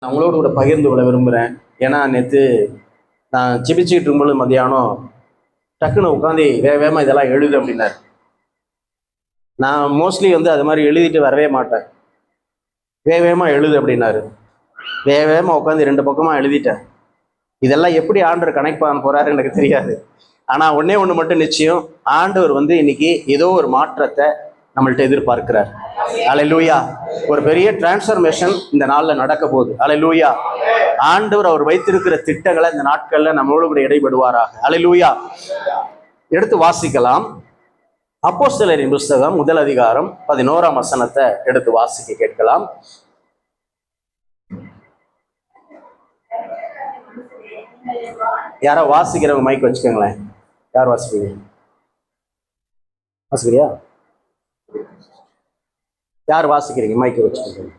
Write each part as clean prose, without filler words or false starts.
நான் உங்களோட கூட பகிர்ந்து கொள்ள விரும்புகிறேன். ஏன்னா நேற்று நான் ஜெபிச்சுக்கிட்டு இருக்கும்போது மதியானம் டக்குன்னு உட்காந்து வேகமாக இதெல்லாம் எழுது அப்படின்னாரு. நான் மோஸ்ட்லி அது மாதிரி எழுதிட்டு வரவே மாட்டேன். வேகமாக எழுது அப்படின்னாரு. வேகமாக உட்காந்து 2 பக்கமாக எழுதிட்டேன். இதெல்லாம் எப்படி ஆண்டவர் கனெக்ட் பண்ண போறாரு எனக்கு தெரியாது. ஆனால் ஒன்று மட்டும் நிச்சயம், ஆண்டவர் இன்னைக்கு ஏதோ ஒரு மாற்றத்தை நம்மள்ட்ட எதிர்பார்க்கிறார். அல்லேலூயா. ஒரு பெரிய டிரான்ஸ்ஃபர்மேஷன் இந்த நாளில் நடக்க போகுது. அல்லேலூயா. ஆண்டவர் அவர் வைத்திருக்கிற திட்டங்களை இந்த நாட்களில் நம்மளோடு கூட இடைபடுவாராக. அல்லேலூயா. எடுத்து வாசிக்கலாம். அப்போஸ்தலரின் புஸ்தகம் 1 அதிகாரம் 11ஆம் வசனத்தை எடுத்து வாசிக்க கேட்கலாம். யாரோ வாசிக்கிறவங்க மைக் வச்சுக்கோங்களேன். யார் வாசிப்பீங்க? வாசிக்கிறியா? யார் வாசிக்கிறீங்க? மைக்கை வச்சுக்கோங்க.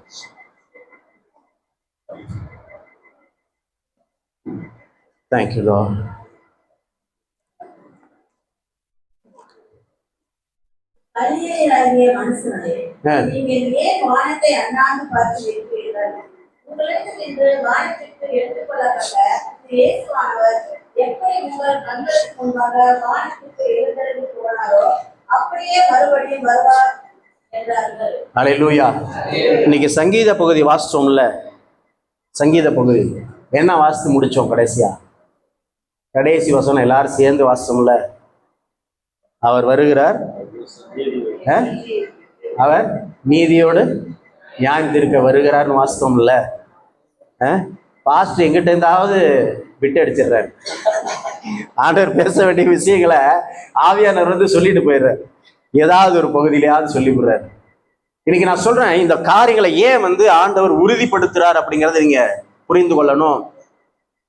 Thank you lord. அல்லேலூயா. இன்னைக்கு சங்கீத பகுதி வாசிச்சோம்ல. சங்கீத பகுதி என்ன வாசித்து முடிச்சோம்? கடைசி வசனம் எல்லாரும் சேர்ந்து வாசிச்சோம்ல. அவர் வருகிறார், அவர் நீதியோடு நியாயம் தீர்க்க வருகிறார்னு வாசித்தோம்ல. பாஸ்ட் எங்கிட்ட இருந்தாவது விட்டு அடிச்சிடுறாரு. ஆண்டவர் பேச வேண்டிய விஷயங்களை ஆவியானவர் சொல்லிட்டு போயிடுறாரு. ஏதாவது ஒரு பகுதியிலேயாவது சொல்லி விடுறாரு. இன்னைக்கு நான் சொல்றேன், இந்த காரியங்களை ஏன் ஆண்டவர் உறுதிப்படுத்துறார் அப்படிங்கறத நீங்க புரிந்து கொள்ளணும்.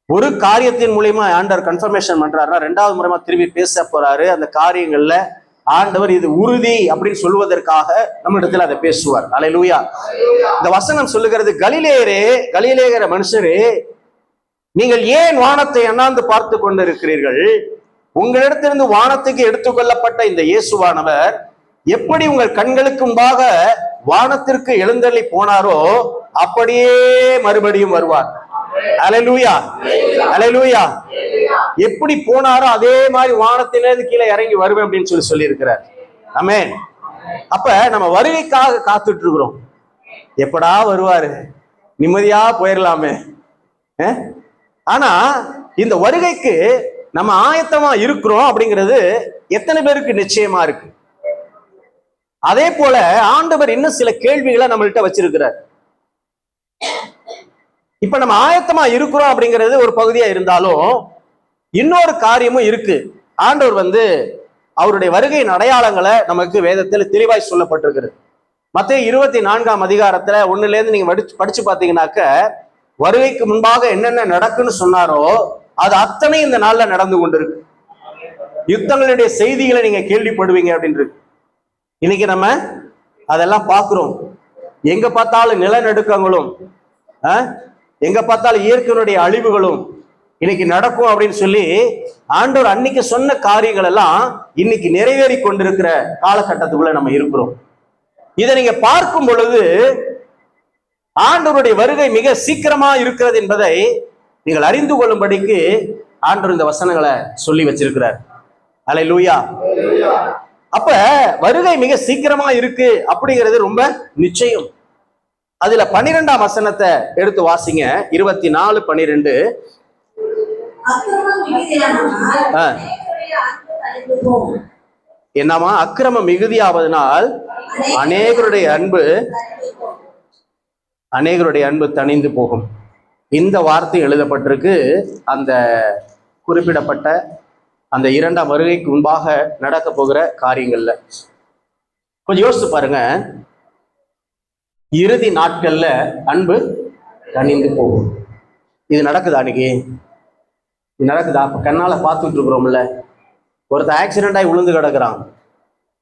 ஒரு காரியத்தின் மூலியமா ஆண்டவர் கன்ஃபர்மேஷன் பண்றாருன்னா 2வது முறைமா திரும்பி பேச போறாரு. அந்த காரியங்கள்ல ஆண்டவர் இது உறுதி அப்படின்னு சொல்வதற்காக நம்ம இடத்துல அதை பேசுவார். அல்லேலூயா. இந்த வசனம் சொல்லுகிறது, கலிலேயர மனுஷரே, நீங்கள் ஏன் வானத்தை அண்ணாந்து பார்த்து கொண்டிருக்கிறீர்கள்? உங்களிடத்திலிருந்து வானத்துக்கு எடுத்துக்கொள்ளப்பட்ட இந்த இயேசுவானவர் எப்படி உங்கள் கண்களுக்கு முன்பாக வானத்திற்கு எழுந்தள்ளி போனாரோ அப்படியே மறுபடியும் வருவார். அல்லேலூயா. அல்லேலூயா. எப்படி போனாரோ அதே மாதிரி வானத்திலிருந்து கீழே இறங்கி வருவேன் அப்படின்னு சொல்லி இருக்கிறார். ஆமென். அப்ப நம்ம வருகைக்காக காத்துட்டு இருக்கிறோம். எப்படா வருவாரு, நிம்மதியா போயிடலாமே. ஆனா இந்த வருகைக்கு நம்ம ஆயத்தமா இருக்கிறோம் அப்படிங்கிறது எத்தனை பேருக்கு நிச்சயமா இருக்கு? அதே போல ஆண்டவர் இன்னும் சில கேள்விகளை நம்மள்கிட்ட வச்சிருக்கிறார். இப்ப நம்ம ஆயத்தமா இருக்கிறோம் அப்படிங்கிறது ஒரு பகுதியா இருந்தாலும் இன்னொரு காரியமும் இருக்கு. ஆண்டவர் அவருடைய வருகையின் அடையாளங்களை நமக்கு வேதத்தில் தெளிவாய் சொல்லப்பட்டிருக்கிறது. மத்தேயு 24ஆம் அதிகாரத்துல 1லேருந்து நீங்க படிச்சு பார்த்தீங்கன்னாக்க, வருகைக்கு முன்பாக என்னென்ன நடக்குன்னு சொன்னாரோ அது அத்தனை இந்த நாள்ல நடந்து கொண்டிருக்கு. யுத்தங்களுடைய செய்திகளை நீங்க கேள்விப்படுவீங்க அப்படின்னு. இன்னைக்கு நம்ம அதெல்லாம் பார்க்கிறோம். எங்க பார்த்தாலும் நிலநடுக்கங்களும், எங்க பார்த்தாலும் இயற்கையினுடைய அழிவுகளும் இன்னைக்கு நடக்கும் அப்படின்னு சொல்லி ஆண்டவர் அன்னைக்கு சொன்ன காரியங்கள் எல்லாம் இன்னைக்கு நிறைவேறி கொண்டிருக்கிற காலகட்டத்துக்குள்ள நம்ம இருக்கிறோம். இதை நீங்க பார்க்கும் பொழுது ஆண்டவருடைய வருகை மிக சீக்கிரமா இருக்கிறது என்பதை நீங்கள் அறிந்து கொள்ளும்படிக்கு ஆண்டவர் இந்த வசனங்களை சொல்லி வச்சிருக்கிறார். அல்லேலூயா. அப்ப வருகை மிக சீக்கிரமா இருக்கு அப்படிங்கிறது ரொம்ப நிச்சயம். அதுல 12ஆம் வசனத்தை எடுத்து வாசிங்க. 24:12. என்னமா? அக்கிரமம் மிகுதியாவதனால் அநேகருடைய அன்பு தணிந்து போகும். இந்த வார்த்தை எழுதப்பட்டிருக்கு அந்த குறிப்பிடப்பட்ட அந்த 2ஆம் வருகைக்கு முன்பாக நடக்க போகிற காரியங்கள்ல. கொஞ்சம் யோசிச்சு பாருங்க. இறுதி நாட்கள்ல அன்பு தணிந்து போகும். இது நடக்குதா? அன்னைக்கு இது நடக்குதா? அப்ப கண்ணால பார்த்துட்டு இருக்கிறோம்ல. ஒருத்தர் ஆக்சிடென்ட் ஆகி விழுந்து கிடக்குறான்,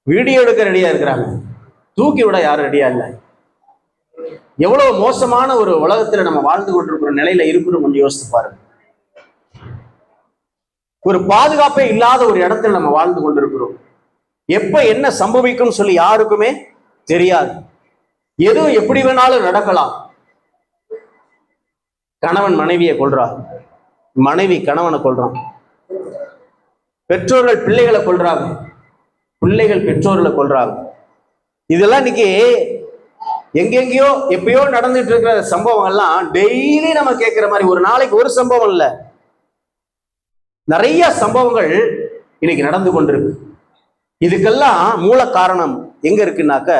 வீடியோ எடுக்க ரெடியா இருக்கிறாங்க, தூக்கி விட யாரும் ரெடியா இல்லை. எவ்வளவு மோசமான ஒரு உலகத்துல நம்ம வாழ்ந்து கொண்டிருக்கிற நிலையில இருக்கிறோம். கொஞ்சம் யோசித்து பாருங்க. ஒரு பாதுகாப்பே இல்லாத ஒரு இடத்துல நம்ம வாழ்ந்து கொண்டிருக்கிறோம். எப்ப என்ன சம்பவிக்கும் சொல்லி யாருக்குமே தெரியாது. எதுவும் எப்படி வேணாலும் நடக்கலாம். கணவன் மனைவியை கொல்றான், மனைவி கணவனை கொல்றான், பெற்றோர்கள் பிள்ளைகளை கொல்றாங்க, பிள்ளைகள் பெற்றோர்களை கொல்றாங்க. இதெல்லாம் இன்னைக்கு எங்கெங்கயோ எப்பயோ நடந்துட்டு இருக்கிற சம்பவங்கள்லாம் டெய்லி நம்ம கேட்கிற மாதிரி, ஒரு நாளைக்கு ஒரு சம்பவம் இல்லை, நிறைய சம்பவங்கள் இன்னைக்கு நடந்து கொண்டிருக்கு. இதுக்கெல்லாம் மூல காரணம் எங்க இருக்குன்னாக்க,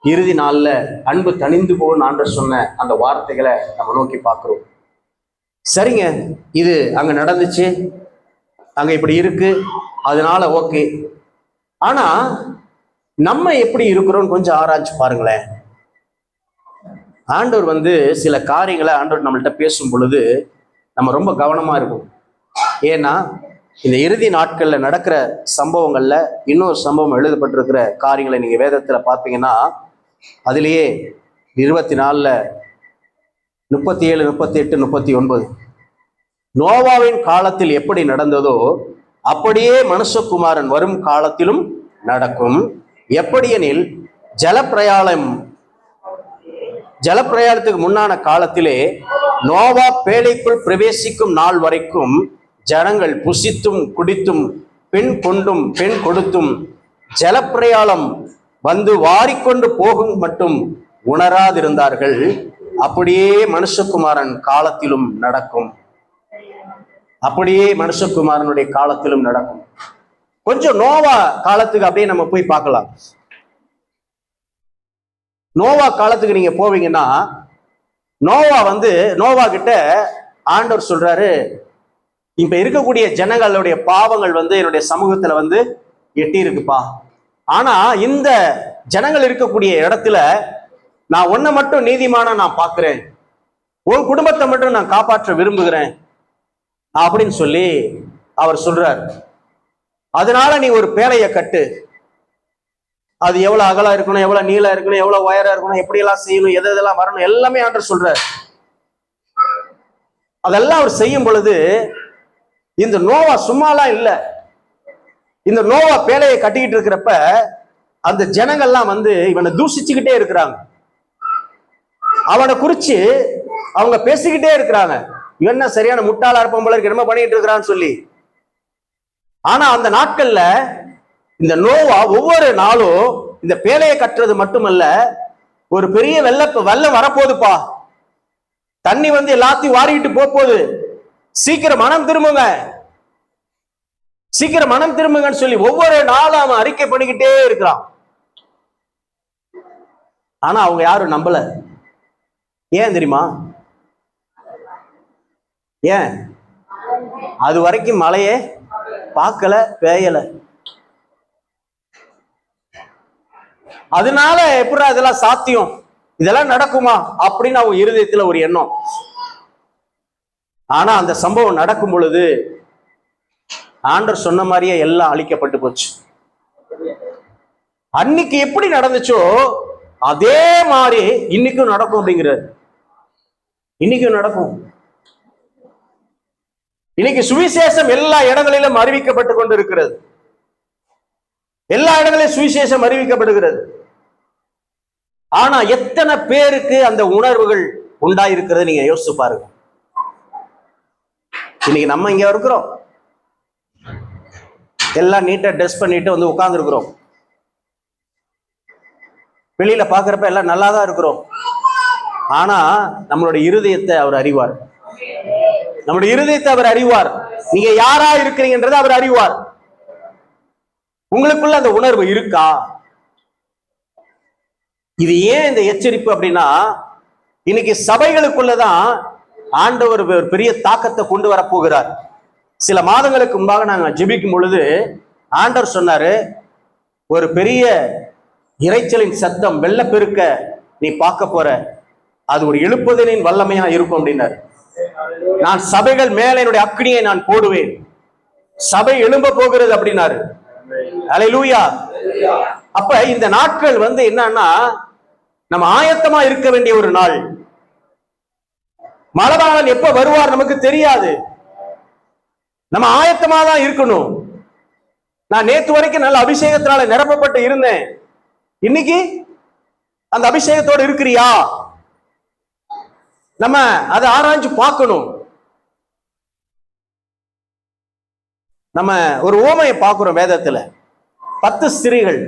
இறுதி நாள்ல அன்பு தணிந்து போகும் ஆண்டவர் சொன்ன அந்த வார்த்தைகளை நம்ம நோக்கி பார்க்கிறோம். சரிங்க, இது அங்க நடந்துச்சு, அங்க இப்படி இருக்கு, அதனால ஓகே. ஆனா நம்ம எப்படி இருக்கிறோம் கொஞ்சம் ஆராய்ச்சி பாருங்களேன். ஆண்டவர் சில காரியங்களை ஆண்டவர் நம்மள்கிட்ட பேசும் பொழுது நம்ம ரொம்ப கவனமா இருக்கும். ஏன்னா இந்த இறுதி நாட்கள்ல நடக்கிற சம்பவங்கள்ல இன்னொரு சம்பவம் எழுதப்பட்டிருக்கிற காரியங்களை நீங்க வேதத்துல பார்த்தீங்கன்னா, அதிலேயே 24, 37, 38, 39 நோவாவின் காலத்தில் எப்படி நடந்ததோ அப்படியே மனுஷகுமாரன் வரும் காலத்திலும் நடக்கும். எப்படியெனில் ஜலப்பிரயாணத்துக்கு முன்னான காலத்திலே நோவா பேழைக்குள் பிரவேசிக்கும் நாள் வரைக்கும் ஜனங்கள் புசித்தும் குடித்தும் பெண் கொண்டும் பெண் கொடுத்தும் ஜலப்பிரயாணம் வாரிக்கொண்டு போகும் மட்டும் உணராதிருந்தார்கள். அப்படியே மனுஷகுமாரன் காலத்திலும் நடக்கும். அப்படியே மனுஷகுமாரனுடைய காலத்திலும் நடக்கும். கொஞ்சம் நோவா காலத்துக்கு அப்படியே நம்ம போய் பார்க்கலாம். நோவா காலத்துக்கு நீங்க போவீங்கன்னா, நோவா கிட்ட ஆண்டவர் சொல்றாரு, இப்ப இருக்கக்கூடிய ஜனங்களுடைய பாவங்கள் என்னுடைய சமூகத்துல எட்டி இருக்குப்பா. ஆனா இந்த ஜனங்கள் இருக்கக்கூடிய இடத்துல நான் உன்னை மட்டும் நீதிமானா நான் பார்க்கிறேன், உன் குடும்பத்தை மட்டும் நான் காப்பாற்ற விரும்புகிறேன் அப்படின்னு சொல்லி அவர் சொல்றார். அதனால நீ ஒரு பேழையை கட்டு, அது எவ்வளவு அகலா இருக்கணும், எவ்வளவு நீளம் இருக்கணும், எவ்வளவு உயரா இருக்கணும், எப்படி எல்லாம் செய்யணும், எதெல்லாம் வரணும், எல்லாமே ஆண்டவர் சொல்றார். அதெல்லாம் அவர் செய்யும் பொழுது இந்த நோவா சும்மாலாம் இல்லை. இந்த நோவா பேழையை கட்டிக்கிட்டு இருக்கிறப்ப அந்த ஜனங்கள்லாம் இவனை தூஷிச்சுக்கிட்டே இருக்கிறாங்க. அவனை குறிச்சு அவங்க பேசிக்கிட்டே இருக்கிறாங்க, இவன் என்ன சரியான முட்டாளா இருப்பான் போல இருக்கு, என்ன பண்ணிட்டு இருக்கிறான்னு சொல்லி. ஆனா அந்த நாட்கள்ல இந்த நோவா ஒவ்வொரு நாளும் இந்த பேழையை கட்டுறது மட்டுமல்ல, ஒரு பெரிய வெள்ளம் வரப்போகுதுப்பா, தண்ணி எல்லாத்தையும் வாரிட்டு போகுது, சீக்கிரம் மனம் திரும்புங்க, சீக்கிரம் மனம் திரும்புங்கன்னு சொல்லி ஒவ்வொரு நாளும் அவன் அறிக்கை பண்ணிக்கிட்டே இருக்கிறான். ஆனா அவங்க யாரும் நம்பல. ஏன் தெரியுமா? ஏன்? அது வரைக்கும் மழையே பார்க்கல, பெய்யல. அதனால எப்படி இதெல்லாம் சாத்தியம், இதெல்லாம் நடக்குமா அப்படின்னு அவங்க இருதயத்துல ஒரு எண்ணம். ஆனா அந்த சம்பவம் நடக்கும் பொழுது ஆண்டவர் சொன்ன மாதிரியே எல்லாம் அழிக்கப்பட்டு போச்சு. அன்னைக்கு எப்படி நடந்துச்சோ அதே மாதிரி இன்னைக்கும் நடக்கும் அப்படிங்கிறார். இன்னைக்கும் நடக்கும். இன்னைக்கு சுவிசேஷம் எல்லா இடங்களிலும் அறிவிக்கப்பட்டு கொண்டு இருக்கிறது. எல்லா இடங்களிலும் சுவிசேஷம் அறிவிக்கப்படுகிறது. ஆனா எத்தனை பேருக்கு அந்த உணர்வுகள் உண்டாயிருக்கிறது நீங்க யோசிச்சு பாருங்க. இன்னைக்கு நம்ம இங்க இருக்கிறோம், எல்லாம் நீட்டா ட்ரெஸ் பண்ணிட்டு உட்கார்ந்து இருக்கிறோம். வெளியில பாக்குறப்ப எல்லாம் நல்லா தான் இருக்கிறோம். ஆனா நம்மளுடைய இருதயத்தை அவர் அறிவார். நம்முடைய இருதயத்தை அவர் அறிவார். நீங்க யாரா இருக்கிறீங்கன்றதை அவர் அறிவார். உங்களுக்குள்ள அந்த உணர்வு இருக்கா? இது ஏன் இந்த எச்சரிப்பு அப்படின்னா, இன்னைக்கு சபைகளுக்குள்ளதான் ஆண்டவர் ஒரு பெரிய தாக்கத்தை கொண்டு வர போகிறார். சில மாதங்களுக்கு முன்பாக நாங்கள் ஜெபிக்கும் பொழுது ஆண்டவர் சொன்னாரு, ஒரு பெரிய இறைச்சலின் சத்தம் வெள்ளப்பெருக்க நீ பார்க்க போற, அது ஒரு எழுப்புதலின் வல்லமையா இருக்கும் அப்படின்னாரு. நான் சபைகள் மேல என்னுடைய அக்னியை நான் போடுவேன், சபை எழும்ப போகிறது அப்படின்னாரு. அல்லேலூயா. அப்ப இந்த நாட்கள் என்னன்னா, நம்ம ஆயத்தமா இருக்க வேண்டிய ஒரு நாள். மலபாளன் எப்ப வருவார் நமக்கு தெரியாது. நம்ம ஆயத்தமா தான் இருக்கணும். நான் நேற்று வரைக்கும் நல்ல அபிஷேகத்தினால நிரப்பப்பட்டு இருந்தேன். இன்னைக்கு அந்த அபிஷேகத்தோடு இருக்கிறியா? நம்ம அதை ஆராய்ஞ்சு பார்க்கணும். நம்ம ஒரு உவமையை பார்க்கிறோம் வேதத்துல. 10 ஸ்திரீகள்,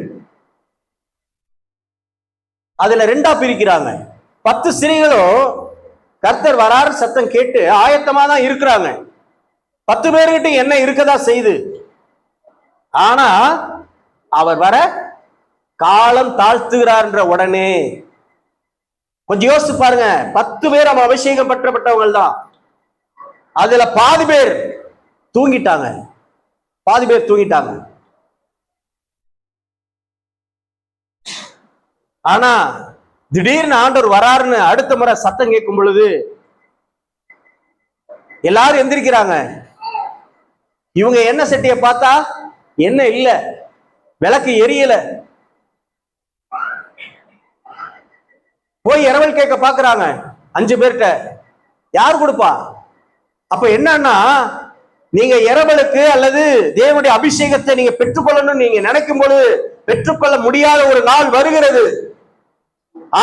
அதுல 2ஆ பிரிக்கிறாங்க. 10 ஸ்திரீகளும் கர்த்தர் வராரு சத்தம் கேட்டு ஆயத்தமா தான் இருக்கிறாங்க. 10 பேர்கிட்ட என்ன இருக்கதா செய்து, ஆனா அவர் வர காலம் தாழ்த்துகிறார்ன்ற உடனே கொஞ்சம் யோசிச்சு பாருங்க. 10 பேர் அவன் அபிஷேகம் பெற்றப்பட்டவங்க தான். அதுல பாதி பேர் தூங்கிட்டாங்க. ஆனா திடீர்னு ஆண்டவர் வராருன்னு அடுத்த முறை சத்தம் கேட்கும் பொழுது எல்லாரும் எந்திரிக்கிறாங்க. இவங்க எண்ணெய் சட்டியை பார்த்தா எண்ணெய் இல்ல, விளக்கு எரியல. போய் இரவல் கேட்க பாக்குறாங்க 5 பேர்கிட்ட, யார் கொடுப்பா? அப்ப என்னன்னா, நீங்க இரவலுக்கு அல்லது தேவனுடைய அபிஷேகத்தை நீங்க பெற்றுக்கொள்ளணும் நீங்க நினைக்கும் பொழுது பெற்றுக்கொள்ள முடியாத ஒரு நாள் வருகிறது.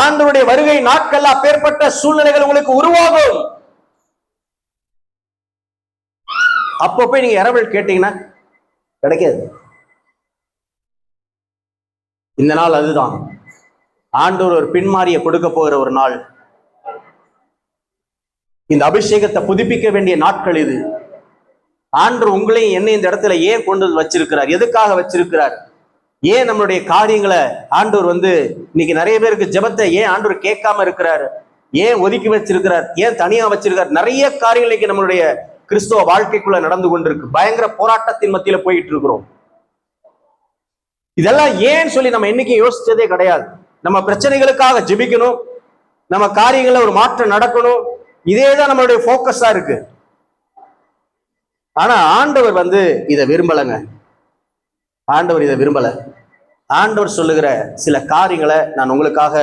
ஆண்டவருடைய வருகை நாட்கள் அப்பேற்பட்ட சூழ்நிலைகள் உங்களுக்கு உருவாகும். அப்ப போய் நீங்க இரவல் கேட்டீங்கன்னா கிடைக்காது. இந்த நாள் அதுதான். ஆண்டவர் ஒரு பின்மாறிய கொடுக்க போகிற ஒரு நாள். இந்த அபிஷேகத்தை புதுப்பிக்க வேண்டிய நாட்கள் இது. ஆண்டவர் உங்களையும் என்ன இந்த இடத்துல ஏன் கொண்டு வச்சிருக்கிறார்? எதுக்காக வச்சிருக்கிறார்? ஏன் நம்மளுடைய காரியங்களை ஆண்டவர் இன்னைக்கு நிறைய பேருக்கு ஜெபத்தை ஏன் ஆண்டவர் கேட்காம இருக்கிறார்? ஏன் ஒதுக்கி வச்சிருக்கிறார்? ஏன் தனியா வச்சிருக்கார்? நிறைய காரியங்கள் இன்னைக்கு நம்மளுடைய கிறிஸ்துவ வாழ்க்கைக்குள்ள நடந்து கொண்டிருக்கு. பயங்கர போராட்டத்தின் மத்தியில போயிட்டு இருக்கிறோம். இதெல்லாம் ஏன் சொல்லி நம்ம இன்னைக்கு யோசிச்சதே கிடையாது. நம்ம பிரச்சனைகளுக்காக ஜெபிக்கணும், நம்ம காரியங்கள ஒரு மாற்றம் நடக்கணும், இதேதான் நம்மளுடைய போக்கஸா இருக்கு. ஆனா ஆண்டவர் இதை விரும்பலங்க. ஆண்டவர் இதை விரும்பல. ஆண்டவர் சொல்லுகிற சில காரியங்களை நான் உங்களுக்காக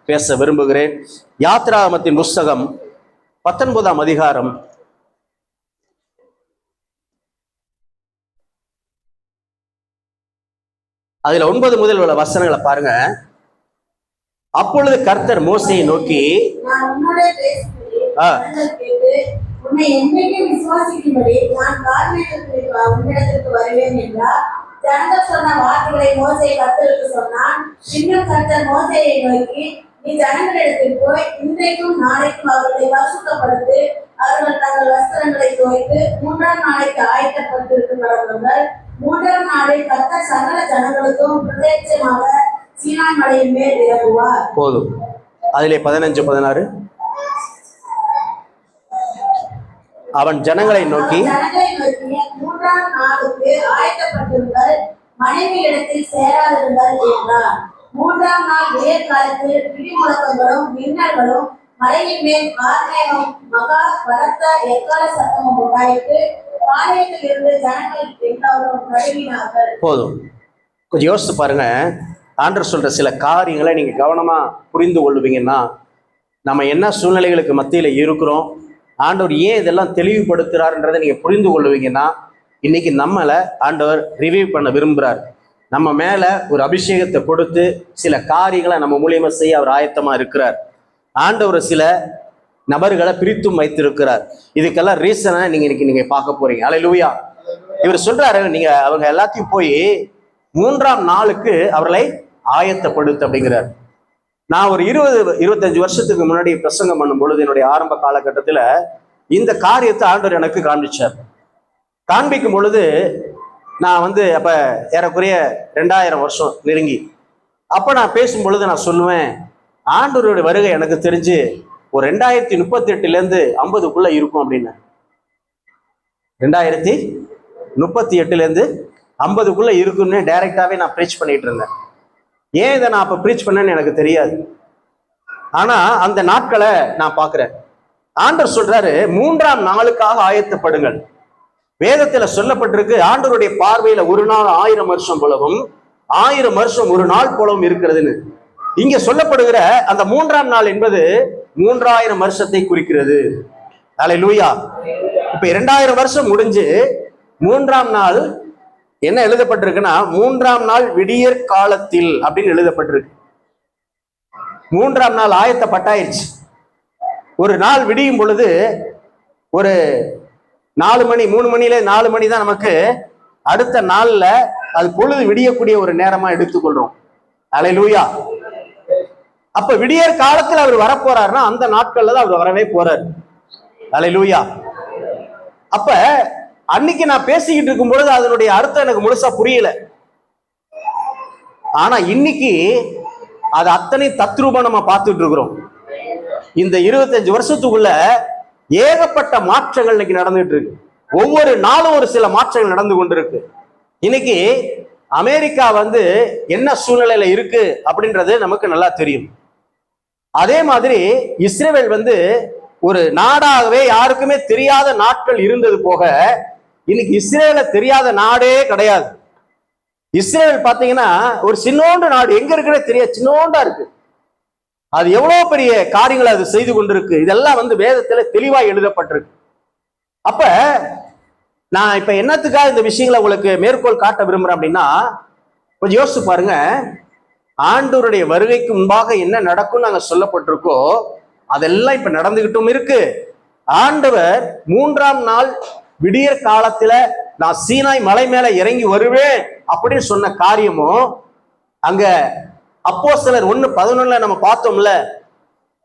பேச விரும்புகிறேன். யாத்திராகமத்தின் புஸ்தகம் 19ஆம் அதிகாரம் அதுல 9 முதல் உள்ள வசனங்களை பாருங்க. அப்பொழுது கர்த்தர் மோசேயை நோக்கி, உன்னை என்னைக்கு விசுவாசிக்கும்படி நான் உன்னிடத்திற்கு வருவேன் என்றார். ஜனங்கள் சொன்ன வார்த்தைகளை மோசே கர்த்தருக்கு சொன்னான். இன்னும் கர்த்தர் மோசேயை நோக்கி, நீ ஜனங்களிடத்தில் போய் இன்றைக்கும் நாளைக்கும் அவர்களை பரிசுத்தப்படுத்தி அவர்கள் தங்கள் வஸ்திரங்களை துவைத்து 3ஆம் நாளைக்கு ஆயத்தப்பட்டிருக்கிறார்கள். 3ஆம் நாளில் கர்த்தர் சகல ஜனங்களுக்கும் பிரத்யட்சமாக சீனாய் மலையின் மேல் இறங்குவார். போதும். அதிலே 15, 16 அவன் ஜனங்களை நோக்கி 3ஆம் நாளுக்கு ஆயத்தப்பட்டிருங்கள், மனைவியிடத்தில் சேராதிருங்கள் என்றார். 3ஆம் நாள் விடியற் காலத்தில் இடி முழக்கங்களும் மின்னல்களும் மலையின் மேல் ஆர்மேகம் மகா பலத்த எக்கால சத்தமும் உண்டாயிட்டு பாளையத்தில் இருந்து ஜனங்கள் எல்லாரும் கழுவினார்கள். போதும். கொஞ்சம் யோசிச்சு பாருங்க. ஆண்டவர் சொல்ற சில காரியங்களை நீங்க கவனமா புரிந்து கொள்வீங்கன்னா, நம்ம என்ன சூழ்நிலைகளுக்கு மத்தியில இருக்கிறோம், ஆண்டவர் ஏன் இதெல்லாம் தெளிவுபடுத்துறாருன்றதை நீங்க புரிந்து கொள்வீங்கன்னா, இன்னைக்கு நம்மளை ஆண்டவர் ரிவ்யூ பண்ண விரும்புறார். நம்ம மேல ஒரு அபிஷேகத்தை கொடுத்து சில காரியங்களை நம்ம மூலியமா செய்ய அவர் ஆயத்தமா இருக்கிறார். ஆண்டவர் சில நபர்களை பிரித்தும் வைத்திருக்கிறார். இதுக்கெல்லாம் ரீசனை நீங்க பார்க்க போறீங்க. அல்லேலூயா. இவர் சொல்றாரு, நீங்க அவங்க எல்லாத்தையும் போய் 3ஆம் நாளுக்கு அவர்களை ஆயத்தப்படுத்து அப்படிங்கிறார். நான் ஒரு 20-25 வருஷத்துக்கு முன்னாடி பிரசங்கம் பண்ணும் பொழுது என்னுடைய ஆரம்ப காலகட்டத்தில் இந்த காரியத்தை ஆண்டவர் எனக்கு காண்பிச்சார். காண்பிக்கும் பொழுது நான் அப்ப ஏறக்குறைய 2000 வருஷம் நெருங்கி, அப்ப நான் பேசும் பொழுது நான் சொல்லுவேன், ஆண்டவருடைய வருகை எனக்கு தெரிஞ்சு ஒரு 2038 50க்குள்ள இருக்கும் அப்படின்னு. 2038 50க்குள்ள இருக்குன்னு டைரக்டாவே நான் ப்ரீச் பண்ணிட்டு இருந்தேன். ஏன் இதை நான் அப்ப ப்ரீச் பண்ணேன்னு எனக்கு தெரியாது. ஆனா அந்த நாட்களை நான் பார்க்கிறேன். ஆண்டவர் சொல்றாரு, 3ஆம் நாளுக்காக ஆயத்தப்படுங்கள். வேதத்துல சொல்லப்பட்டிருக்கு, ஆண்டவருடைய பார்வையில ஒரு நாள் 1000 வருஷம் போலவும் 1000 வருஷம் ஒரு நாள் போலவும் இருக்கிறதுன்னு. இங்க சொல்லப்படுகிற அந்த 3ஆம் நாள் என்பது 3000 வருஷத்தை குறிக்கிறது. அல்லேலூயா. இப்ப 2000 வருஷம் முடிஞ்சு 3ஆம் நாள் என்ன எழுதப்பட்டிருக்குன்னா, 3ஆம் நாள் விடியற் காலத்தில் அப்படின்னு எழுதப்பட்டிருக்கு. 3ஆம் நாள் ஆயத்தப்பட்டாயிருச்சு. ஒரு நாள் விடியும் பொழுது ஒரு 4 மணி 3 மணியில 4 மணி தான் நமக்கு அடுத்த நாள்ல அது பொழுது விடியக்கூடிய ஒரு நேரமா எடுத்துக்கொள்றோம். அல்லேலூயா. அப்ப விடியற் காலத்துல அவர் வரப்போறாருன்னா அந்த நாட்கள்ல தான் அவர் வரவே போறாரு. அல்லேலூயா. அப்ப அன்னைக்கு நான் பேசிக்கிட்டு இருக்கும் பொழுது அதனுடைய அர்த்தம் எனக்கு முழுசா புரியல. ஆனா இன்னைக்கு அது அத்தனை தத்ரூபம் நம்ம பார்த்துட்டு இருக்கிறோம். இந்த 25 வருஷத்துக்குள்ள ஏகப்பட்ட மாற்றங்கள் இன்னைக்கு நடந்துட்டு இருக்கு. ஒவ்வொரு நாளும் ஒரு சில மாற்றங்கள் நடந்து கொண்டிருக்கு. இன்னைக்கு அமெரிக்கா என்ன சூழ்நிலையில இருக்கு அப்படின்றது நமக்கு நல்லா தெரியும். அதே மாதிரி இஸ்ரேல் ஒரு நாடாகவே யாருக்குமே தெரியாத நாட்கள் இருந்தது போக இன்னைக்கு இஸ்ரேல தெரியாத நாடே கிடையாது. இஸ்ரேல் பாத்தீங்கன்னா ஒரு சின்னோண்டு நாடு, எங்க இருக்குன்னே தெரியாது, சின்னோண்டா இருக்கு. அது எவ்வளவு பெரிய காரியங்களை அது செய்து கொண்டிருக்கு. இதெல்லாம் வேதத்துல தெளிவா எழுதப்பட்டிருக்கு. அப்ப நான் இப்ப என்னத்துக்காக இந்த விஷயங்களை உங்களுக்கு மேற்கோள் காட்ட விரும்புறேன் அப்படின்னா, கொஞ்சம் யோசிச்சு பாருங்க. ஆண்டவருடைய வருகைக்கு முன்பாக என்ன நடக்கும் நாங்க சொல்லப்பட்டிருக்கோ அதெல்லாம் இப்ப நடந்துகிட்டும் இருக்கு. ஆண்டவர் 3ஆம் நாள் விடியற் காலத்துல நான் சீனாய் மலை மேல இறங்கி வருவேன் அப்படின்னு சொன்ன காரியமும் அங்க அப்போஸ்தலர் 1:11 நம்ம பார்த்தோம்ல.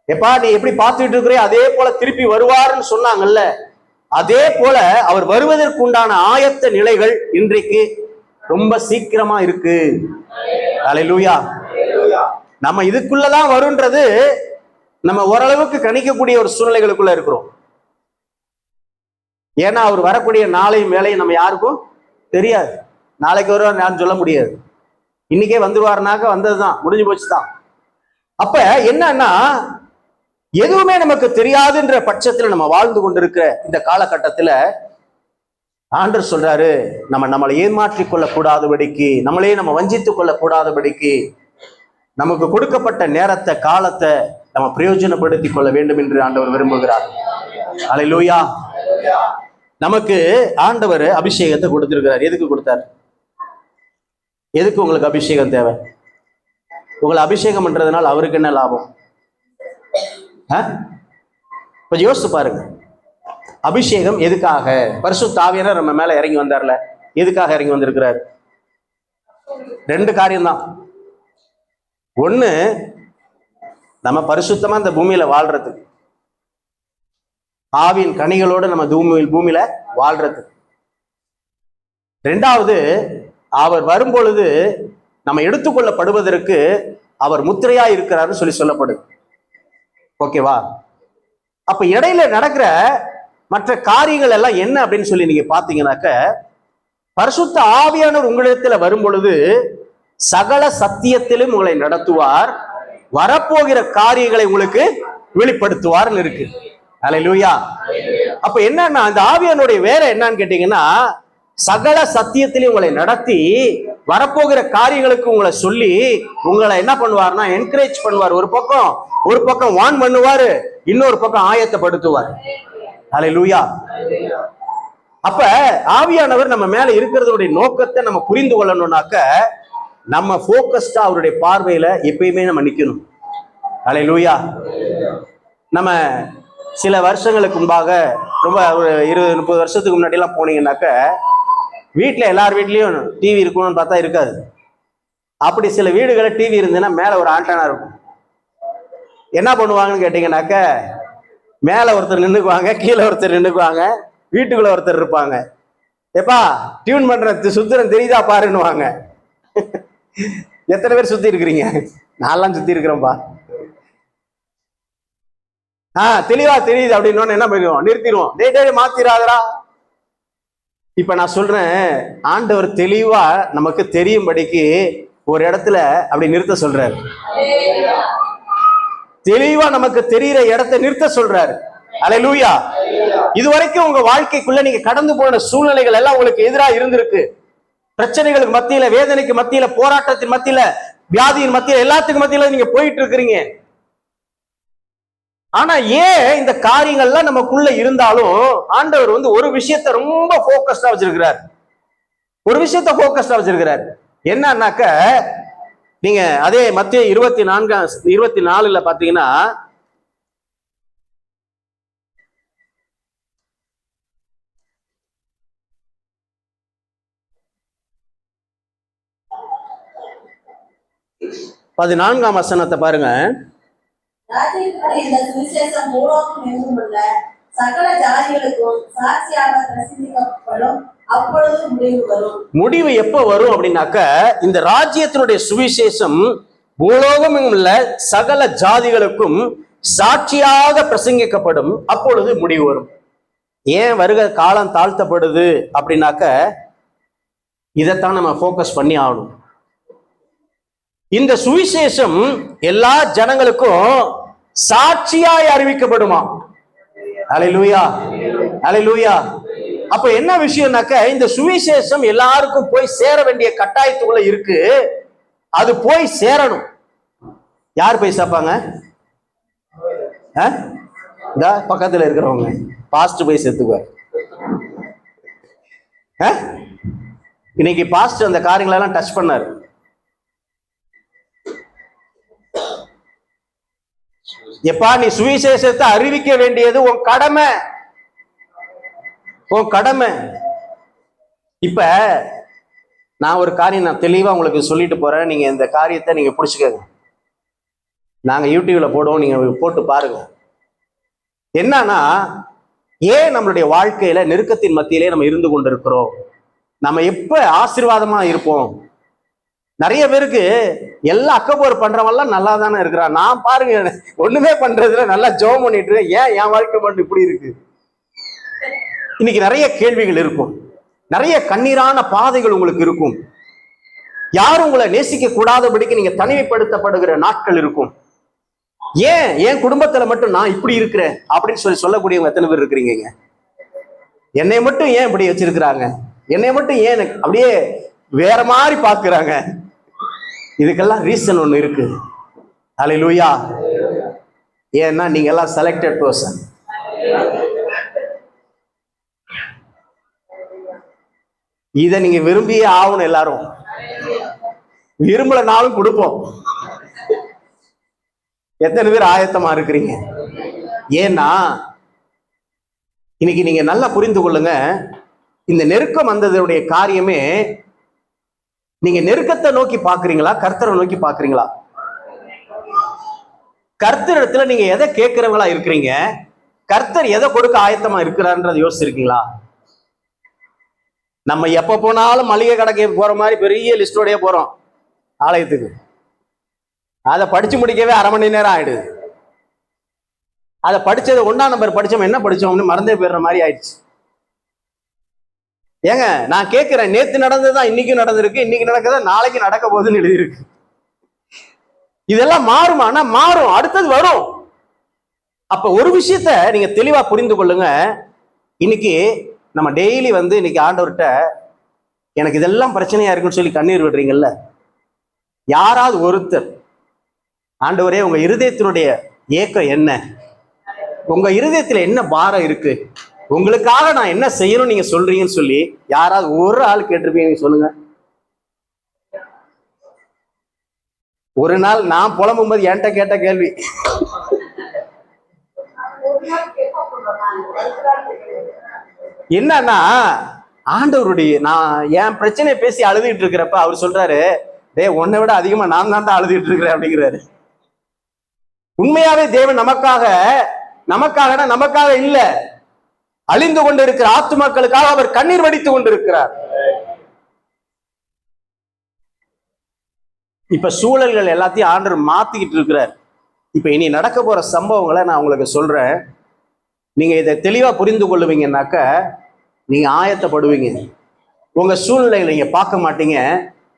எப்பா நீ எப்படி பார்த்துட்டு இருக்கிறே அதே போல திருப்பி வருவாருன்னு சொன்னாங்கல்ல. அதே போல அவர் வருவதற்கு உண்டான ஆயத்த நிலைகள் இன்றைக்கு ரொம்ப சீக்கிரமா இருக்கு. அல்லேலூயா. நம்ம இதுக்குள்ளதான் வரும்ன்றது நம்ம ஓரளவுக்கு கணிக்கக்கூடிய ஒரு சூழ்நிலைகளுக்குள்ள இருக்கிறோம். ஏன்னா அவர் வரக்கூடிய நாளையும் வேலையும் நம்ம யாருக்கும் தெரியாது. நாளைக்கு வருவார் யாரும் சொல்ல முடியாது. இன்னைக்கே வந்துருவாருனாக்க வந்ததுதான், முடிஞ்சு போச்சுதான். அப்ப என்னன்னா எதுவுமே நமக்கு தெரியாதுன்ற பட்சத்துல நம்ம வாழ்ந்து கொண்டிருக்கிற இந்த காலகட்டத்துல ஆண்டவர் சொல்றாரு, நம்மளை ஏமாற்றிக் கொள்ளக்கூடாதபடிக்கு, நம்மளே நம்ம வஞ்சித்துக் கொள்ளக்கூடாதபடிக்கு நமக்கு கொடுக்கப்பட்ட நேரத்தை காலத்தை நம்ம பிரயோஜனப்படுத்திக் கொள்ள வேண்டும் என்று ஆண்டவர் விரும்புகிறார். அல்லேலூயா. நமக்கு ஆண்டவர் அபிஷேகத்தை கொடுத்திருக்கிறார். எதுக்கு கொடுத்தார்? எதுக்கு உங்களுக்கு அபிஷேகம் தேவை? உங்களை அபிஷேகம் பண்றதுனால அவருக்கு என்ன லாபம்? கொஞ்சம் யோசிச்சு பாருங்க. அபிஷேகம் எதுக்காக? பரிசுத்த ஆவியானவர் நம்ம மேல இறங்கி வந்தார்ல, எதுக்காக இறங்கி வந்திருக்கிறார்? 2 காரியம்தான். ஒண்ணு, நம்ம பரிசுத்தமா இந்த பூமியில வாழ்றதுக்கு, ஆவியின் கனிகளோடு நம்ம பூமியில வாழ்றதுக்கு. 2வது, அவர் வரும்பொழுது நம்ம எடுத்துக்கொள்ளப்படுவதற்கு அவர் முத்திரையா இருக்கிறார்னு சொல்லப்படுது. ஓகேவா? அப்ப இடையில நடக்கிற மற்ற காரியங்கள் எல்லாம் என்ன அப்படின்னு சொல்லி நீங்க பாத்தீங்கன்னாக்க, பரிசுத்த ஆவியானவர் உங்களிடத்துல வரும் பொழுது சகல சத்தியத்திலும் உங்களை நடத்துவார், வரப்போகிற காரியங்களை உங்களுக்கு வெளிப்படுத்துவார்னு இருக்கு. அல்லேலூயா. அப்ப என்னன்னா இந்த ஆவியானுடைய வேலை என்னன்னு கேட்டீங்கன்னா, சகல சத்தியத்திலையும் உங்களை நடத்தி வரப்போகிற காரியங்களுக்கு உங்களை சொல்லி உங்களை என்ன பண்ணுவார்னா என்கரேஜ் பண்ணுவார். ஒரு பக்கம் வான் பண்ணுவாரு, இன்னொரு பக்கம் ஆயத்தப்படுத்துவார். அல்லேலூயா. அப்ப ஆவியானவர் நம்ம மேல இருக்கிறதுடைய நோக்கத்தை நம்ம புரிந்து கொள்ளணும்னாக்க நம்ம போக்கஸ்டா அவருடைய பார்வையில எப்பயுமே நம்ம நிக்கணும். அல்லேலூயா. நம்ம சில வருஷங்களுக்கு முன்பாக, ரொம்ப ஒரு 20-30 வருஷத்துக்கு முன்னாடி எல்லாம் போனீங்கன்னாக்க வீட்டுல எல்லார் வீட்லயும் டிவி இருக்கணும்னு பார்த்தா இருக்காது. அப்படி சில வீடுகளில் டிவி இருந்ததுன்னா மேல ஒரு ஆண்டனா இருக்கும். என்ன பண்ணுவாங்கன்னு கேட்டீங்கன்னாக்க, மேல ஒருத்தர் நின்றுக்குவாங்க, கீழே ஒருத்தர் நின்றுக்குவாங்க, வீட்டுக்குள்ள ஒருத்தர் இருப்பாங்க. எப்பா டியூன் பண்ற சுத்திரம் தெரியுதா பாருன்னுவாங்க. எத்தனை பேர் சுத்தி இருக்கிறீங்க? நான்லாம் சுத்தி இருக்கிறேன்ப்பா. தெளிவா தெரியுது அப்படின்னு என்ன பண்ணுவோம்? நிறுத்திடுவோம். டே மாத்திராதரா. இப்ப நான் சொல்றேன், ஆண்டவர் தெளிவா நமக்கு தெரியும்படிக்கு ஒரு இடத்துல அப்படி நிறுத்த சொல்றாரு. தெளிவா நமக்கு தெரிகிற இடத்தை நிறுத்த சொல்றாரு. அல்லேலூயா. இதுவரைக்கும் உங்க வாழ்க்கைக்குள்ள நீங்க கடந்து போன சூழ்நிலைகள் எல்லாம் உங்களுக்கு எதிராக இருந்திருக்கு. பிரச்சனைகளுக்கு மத்தியில, வேதனைக்கு மத்தியில, போராட்டத்தின் மத்தியில, வியாதியின் மத்தியில, எல்லாத்துக்கும் மத்தியில நீங்க போயிட்டு இருக்கிறீங்க. ஆனா ஏன் இந்த காரியங்கள்லாம் நமக்குள்ள இருந்தாலும் ஆண்டவர் ஒரு விஷயத்தை ரொம்ப போக்கஸ்டா வச்சிருக்கிறார். ஒரு விஷயத்தை போக்கஸ்டா வச்சிருக்கிறார். என்னன்னாக்க, நீங்க அதே மத்தேயு 24:24 பாத்தீங்கன்னா, 14ஆம் வசனத்தை பாருங்க. ராஜ்யத்தினுடைய இந்த சுவிசேஷம் பூலோகம் எங்கும் உள்ள சகல ஜாதிகளுக்கும் சாட்சியாக பிரசித்திக்கப்படும். அப்பொழுது முடிவு வரும். முடிவு எப்ப வரும் அப்படின்னாக்க, இந்த ராஜ்யத்தினுடைய சுவிசேஷம் பூலோகம் உள்ள சகல ஜாதிகளுக்கும் சாட்சியாக பிரசங்கிக்கப்படும். அப்பொழுது முடிவு வரும். ஏன் வருக காலம் தாழ்த்தப்படுது அப்படின்னாக்க, இதைத்தான் நம்ம ஃபோக்கஸ் பண்ணி ஆகணும். இந்த சுவிசேஷம் எல்லா ஜனங்களுக்கும் சாட்சியாய் அறிவிக்கப்படுமா? அல்லேலூயா, அல்லேலூயா. அப்ப என்ன விஷயம்னாக்க, இந்த சுவிசேஷம் எல்லாருக்கும் போய் சேர வேண்டிய கட்டாயத்துக்குள்ள இருக்கு. அது போய் சேரணும். யார் போய் சேர்ப்பாங்க? இந்த பக்கத்துல இருக்கிறவங்க. பாஸ்ட் போய் சேர்த்துக்குவார். இன்னைக்கு பாஸ்ட் அந்த காரியங்களெல்லாம் டச் பண்ணாரு. எப்பா, நீ சுவிசேஷத்தை அறிவிக்க வேண்டியது உன் கடமை, உன் கடமை. இப்ப நான் ஒரு காரியம் நான் தெளிவா உங்களுக்கு சொல்லிட்டு போறேன். நீங்க இந்த காரியத்தை நீங்க பிடிச்சுக்கங்க. நாங்க யூடியூப்ல போடுவோம், நீங்க போட்டு பாருங்க. என்னன்னா, ஏன் நம்மளுடைய வாழ்க்கையில நெருக்கத்தின் மத்தியிலே நம்ம இருந்து கொண்டிருக்கிறோம்? நம்ம எப்ப ஆசீர்வாதமா இருப்போம்? நிறைய பேருக்கு எல்லா அக்கப்போர் பண்றவெல்லாம் நல்லா தானே இருக்கிறான். நான் பாருங்க, ஒண்ணுமே பண்றதுல நல்லா ஜெபம் பண்ணிட்டு, ஏன் என் வாழ்க்கை மட்டும் இப்படி இருக்கு? இன்னைக்கு நிறைய கேள்விகள் இருக்கும், நிறைய கண்ணீரான பாதைகள் உங்களுக்கு இருக்கும். யாரும் உங்களை நேசிக்க கூடாதபடிக்கு நீங்க தனிமைப்படுத்தப்படுகிற நாட்கள் இருக்கும். ஏன் குடும்பத்துல மட்டும் நான் இப்படி இருக்கிறேன் அப்படின்னு சொல்லக்கூடியவங்க எத்தனை பேர் இருக்கிறீங்க? என்னை மட்டும் ஏன் இப்படி வச்சிருக்கிறாங்க? என்னை மட்டும் ஏன் அப்படியே வேற மாதிரி பாக்குறாங்க? இதுக்கெல்லாம் ரீசன் ஒண்ணு இருக்கு. அல்லேலூயா. ஏன்னா நீங்க எல்லாம் செலக்டட் பர்சன். இதை நீங்க விரும்பியே ஆகணும். எல்லாரும் விரும்பலனாலும் கொடுப்போம். எத்தனை பேர் ஆயத்தமா இருக்கிறீங்க? ஏன்னா இன்னைக்கு நீங்க நல்லா புரிந்து கொள்ளுங்க, இந்த நெருக்கம் வந்ததுடைய காரியமே, நீங்க நெருக்கத்தை நோக்கி பாக்குறீங்களா, கர்த்தரை நோக்கி பாக்குறீங்களா? கர்த்தரிடத்துல நீங்க எதை கேட்கிறவங்களா இருக்கிறீங்க? கர்த்தர் எதை கொடுக்க ஆயத்தமா இருக்கிறார்ன்றத யோசிச்சிருக்கீங்களா? நம்ம எப்ப போனாலும் மளிகை கடைக்கு போற மாதிரி பெரிய லிஸ்டோடய போறோம் ஆலயத்துக்கு. அதை படிச்சு முடிக்கவே அரை மணி நேரம் ஆயிடுது. அதை படிச்சது 1ஆம் நம்பர் படிச்சோம், என்ன படிச்சோம்னு மறந்தே போயிடுற மாதிரி ஆயிடுச்சு. ஏங்க, நான் கேட்கிறேன், நேத்து நடந்ததுதான் இன்னைக்கும் நடந்திருக்கு, இன்னைக்கு நடக்கதா நாளைக்கு நடக்க போகுதுன்னு எழுதியிருக்கு. இதெல்லாம் மாறுமானா மாறும், அடுத்தது வரும். அப்ப ஒரு விஷயத்த நீங்க தெளிவா புரிந்து கொள்ளுங்க. இன்னைக்கு நம்ம டெய்லி இன்னைக்கு ஆண்டவர்கிட்ட எனக்கு இதெல்லாம் பிரச்சனையா இருக்குன்னு சொல்லி கண்ணீர் விடுறீங்கல்ல, யாராவது ஒருத்தர், ஆண்டவரே உங்க இருதயத்தினுடைய ஏக்கம் என்ன, உங்க இருதயத்துல என்ன பாரம் இருக்கு, உங்களுக்காக நான் என்ன செய்யணும் நீங்க சொல்றீங்கன்னு சொல்லி யாராவது ஒரு ஆள் கேட்டிருப்பீங்க சொல்லுங்க. ஒரு நாள் நான் புலம்பும்போது என்கிட்ட கேட்ட கேள்வி, என்னன்னா, ஆண்டவருடைய நான் என் பிரச்சனையை பேசி அழுதுகிட்டு இருக்கிறப்ப அவர் சொல்றாரு, உன்னை விட அதிகமா நான் தான் அழுதுகிட்டு இருக்கிறேன் அப்படிங்கிறாரு. உண்மையாவே தேவன் நமக்காக இல்ல, அழிந்து கொண்டிருக்கிற ஆத்துமாக்களுக்காக அவர் கண்ணீர் வடித்து கொண்டிருக்கிறார். இப்ப சூழல்கள் எல்லாத்தையும் ஆண்டவர் மாத்திக்கிட்டு இருக்கிறார். இப்ப இனி நடக்க போற சம்பவங்களை நான் உங்களுக்கு சொல்றேன். நீங்க இதை தெளிவா புரிந்து கொள்ளுவீங்கன்னாக்க நீங்க ஆயத்தப்படுவீங்க. உங்க சூழ்நிலைகளை நீங்க பார்க்க மாட்டீங்க.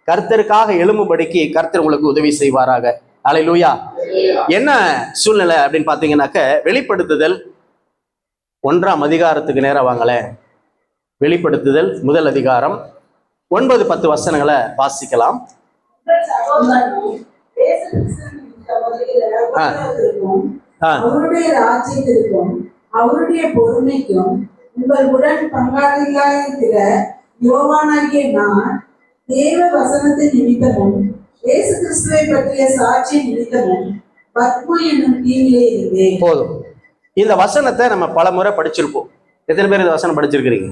கர்த்தருக்காக எழும்பும்படிக்கு கர்த்தர் உங்களுக்கு உதவி செய்வாராக. அல்லேலூயா. என்ன சூழ்நிலை அப்படின்னு பாத்தீங்கன்னாக்க, வெளிப்படுத்துதல் 1ஆம் அதிகாரத்துக்கு நேரம் வாங்கல. வெளிப்படுத்துதல் 1 அதிகாரம் 9-10 வசனங்களை வாசிக்கலாம். அவருடைய ராஜ்யத்திற்கும் அவருடைய பொறுமைக்கும் உங்கள் உடன் பங்காளிகளாயிருக்கிற யோவானாகிய நான் தேவ வசனத்தின் நிமித்தமும் இயேசு கிறிஸ்துவை பற்றிய சாட்சி நிமித்தமும் பத்மு என்னும் தீவிலே இருந்தேன். போதும். இந்த வசனத்தை நம்ம பல முறை படிச்சிருப்போம். எத்தனை பேர் இந்த வசனம் படிச்சிருக்கிறீங்க?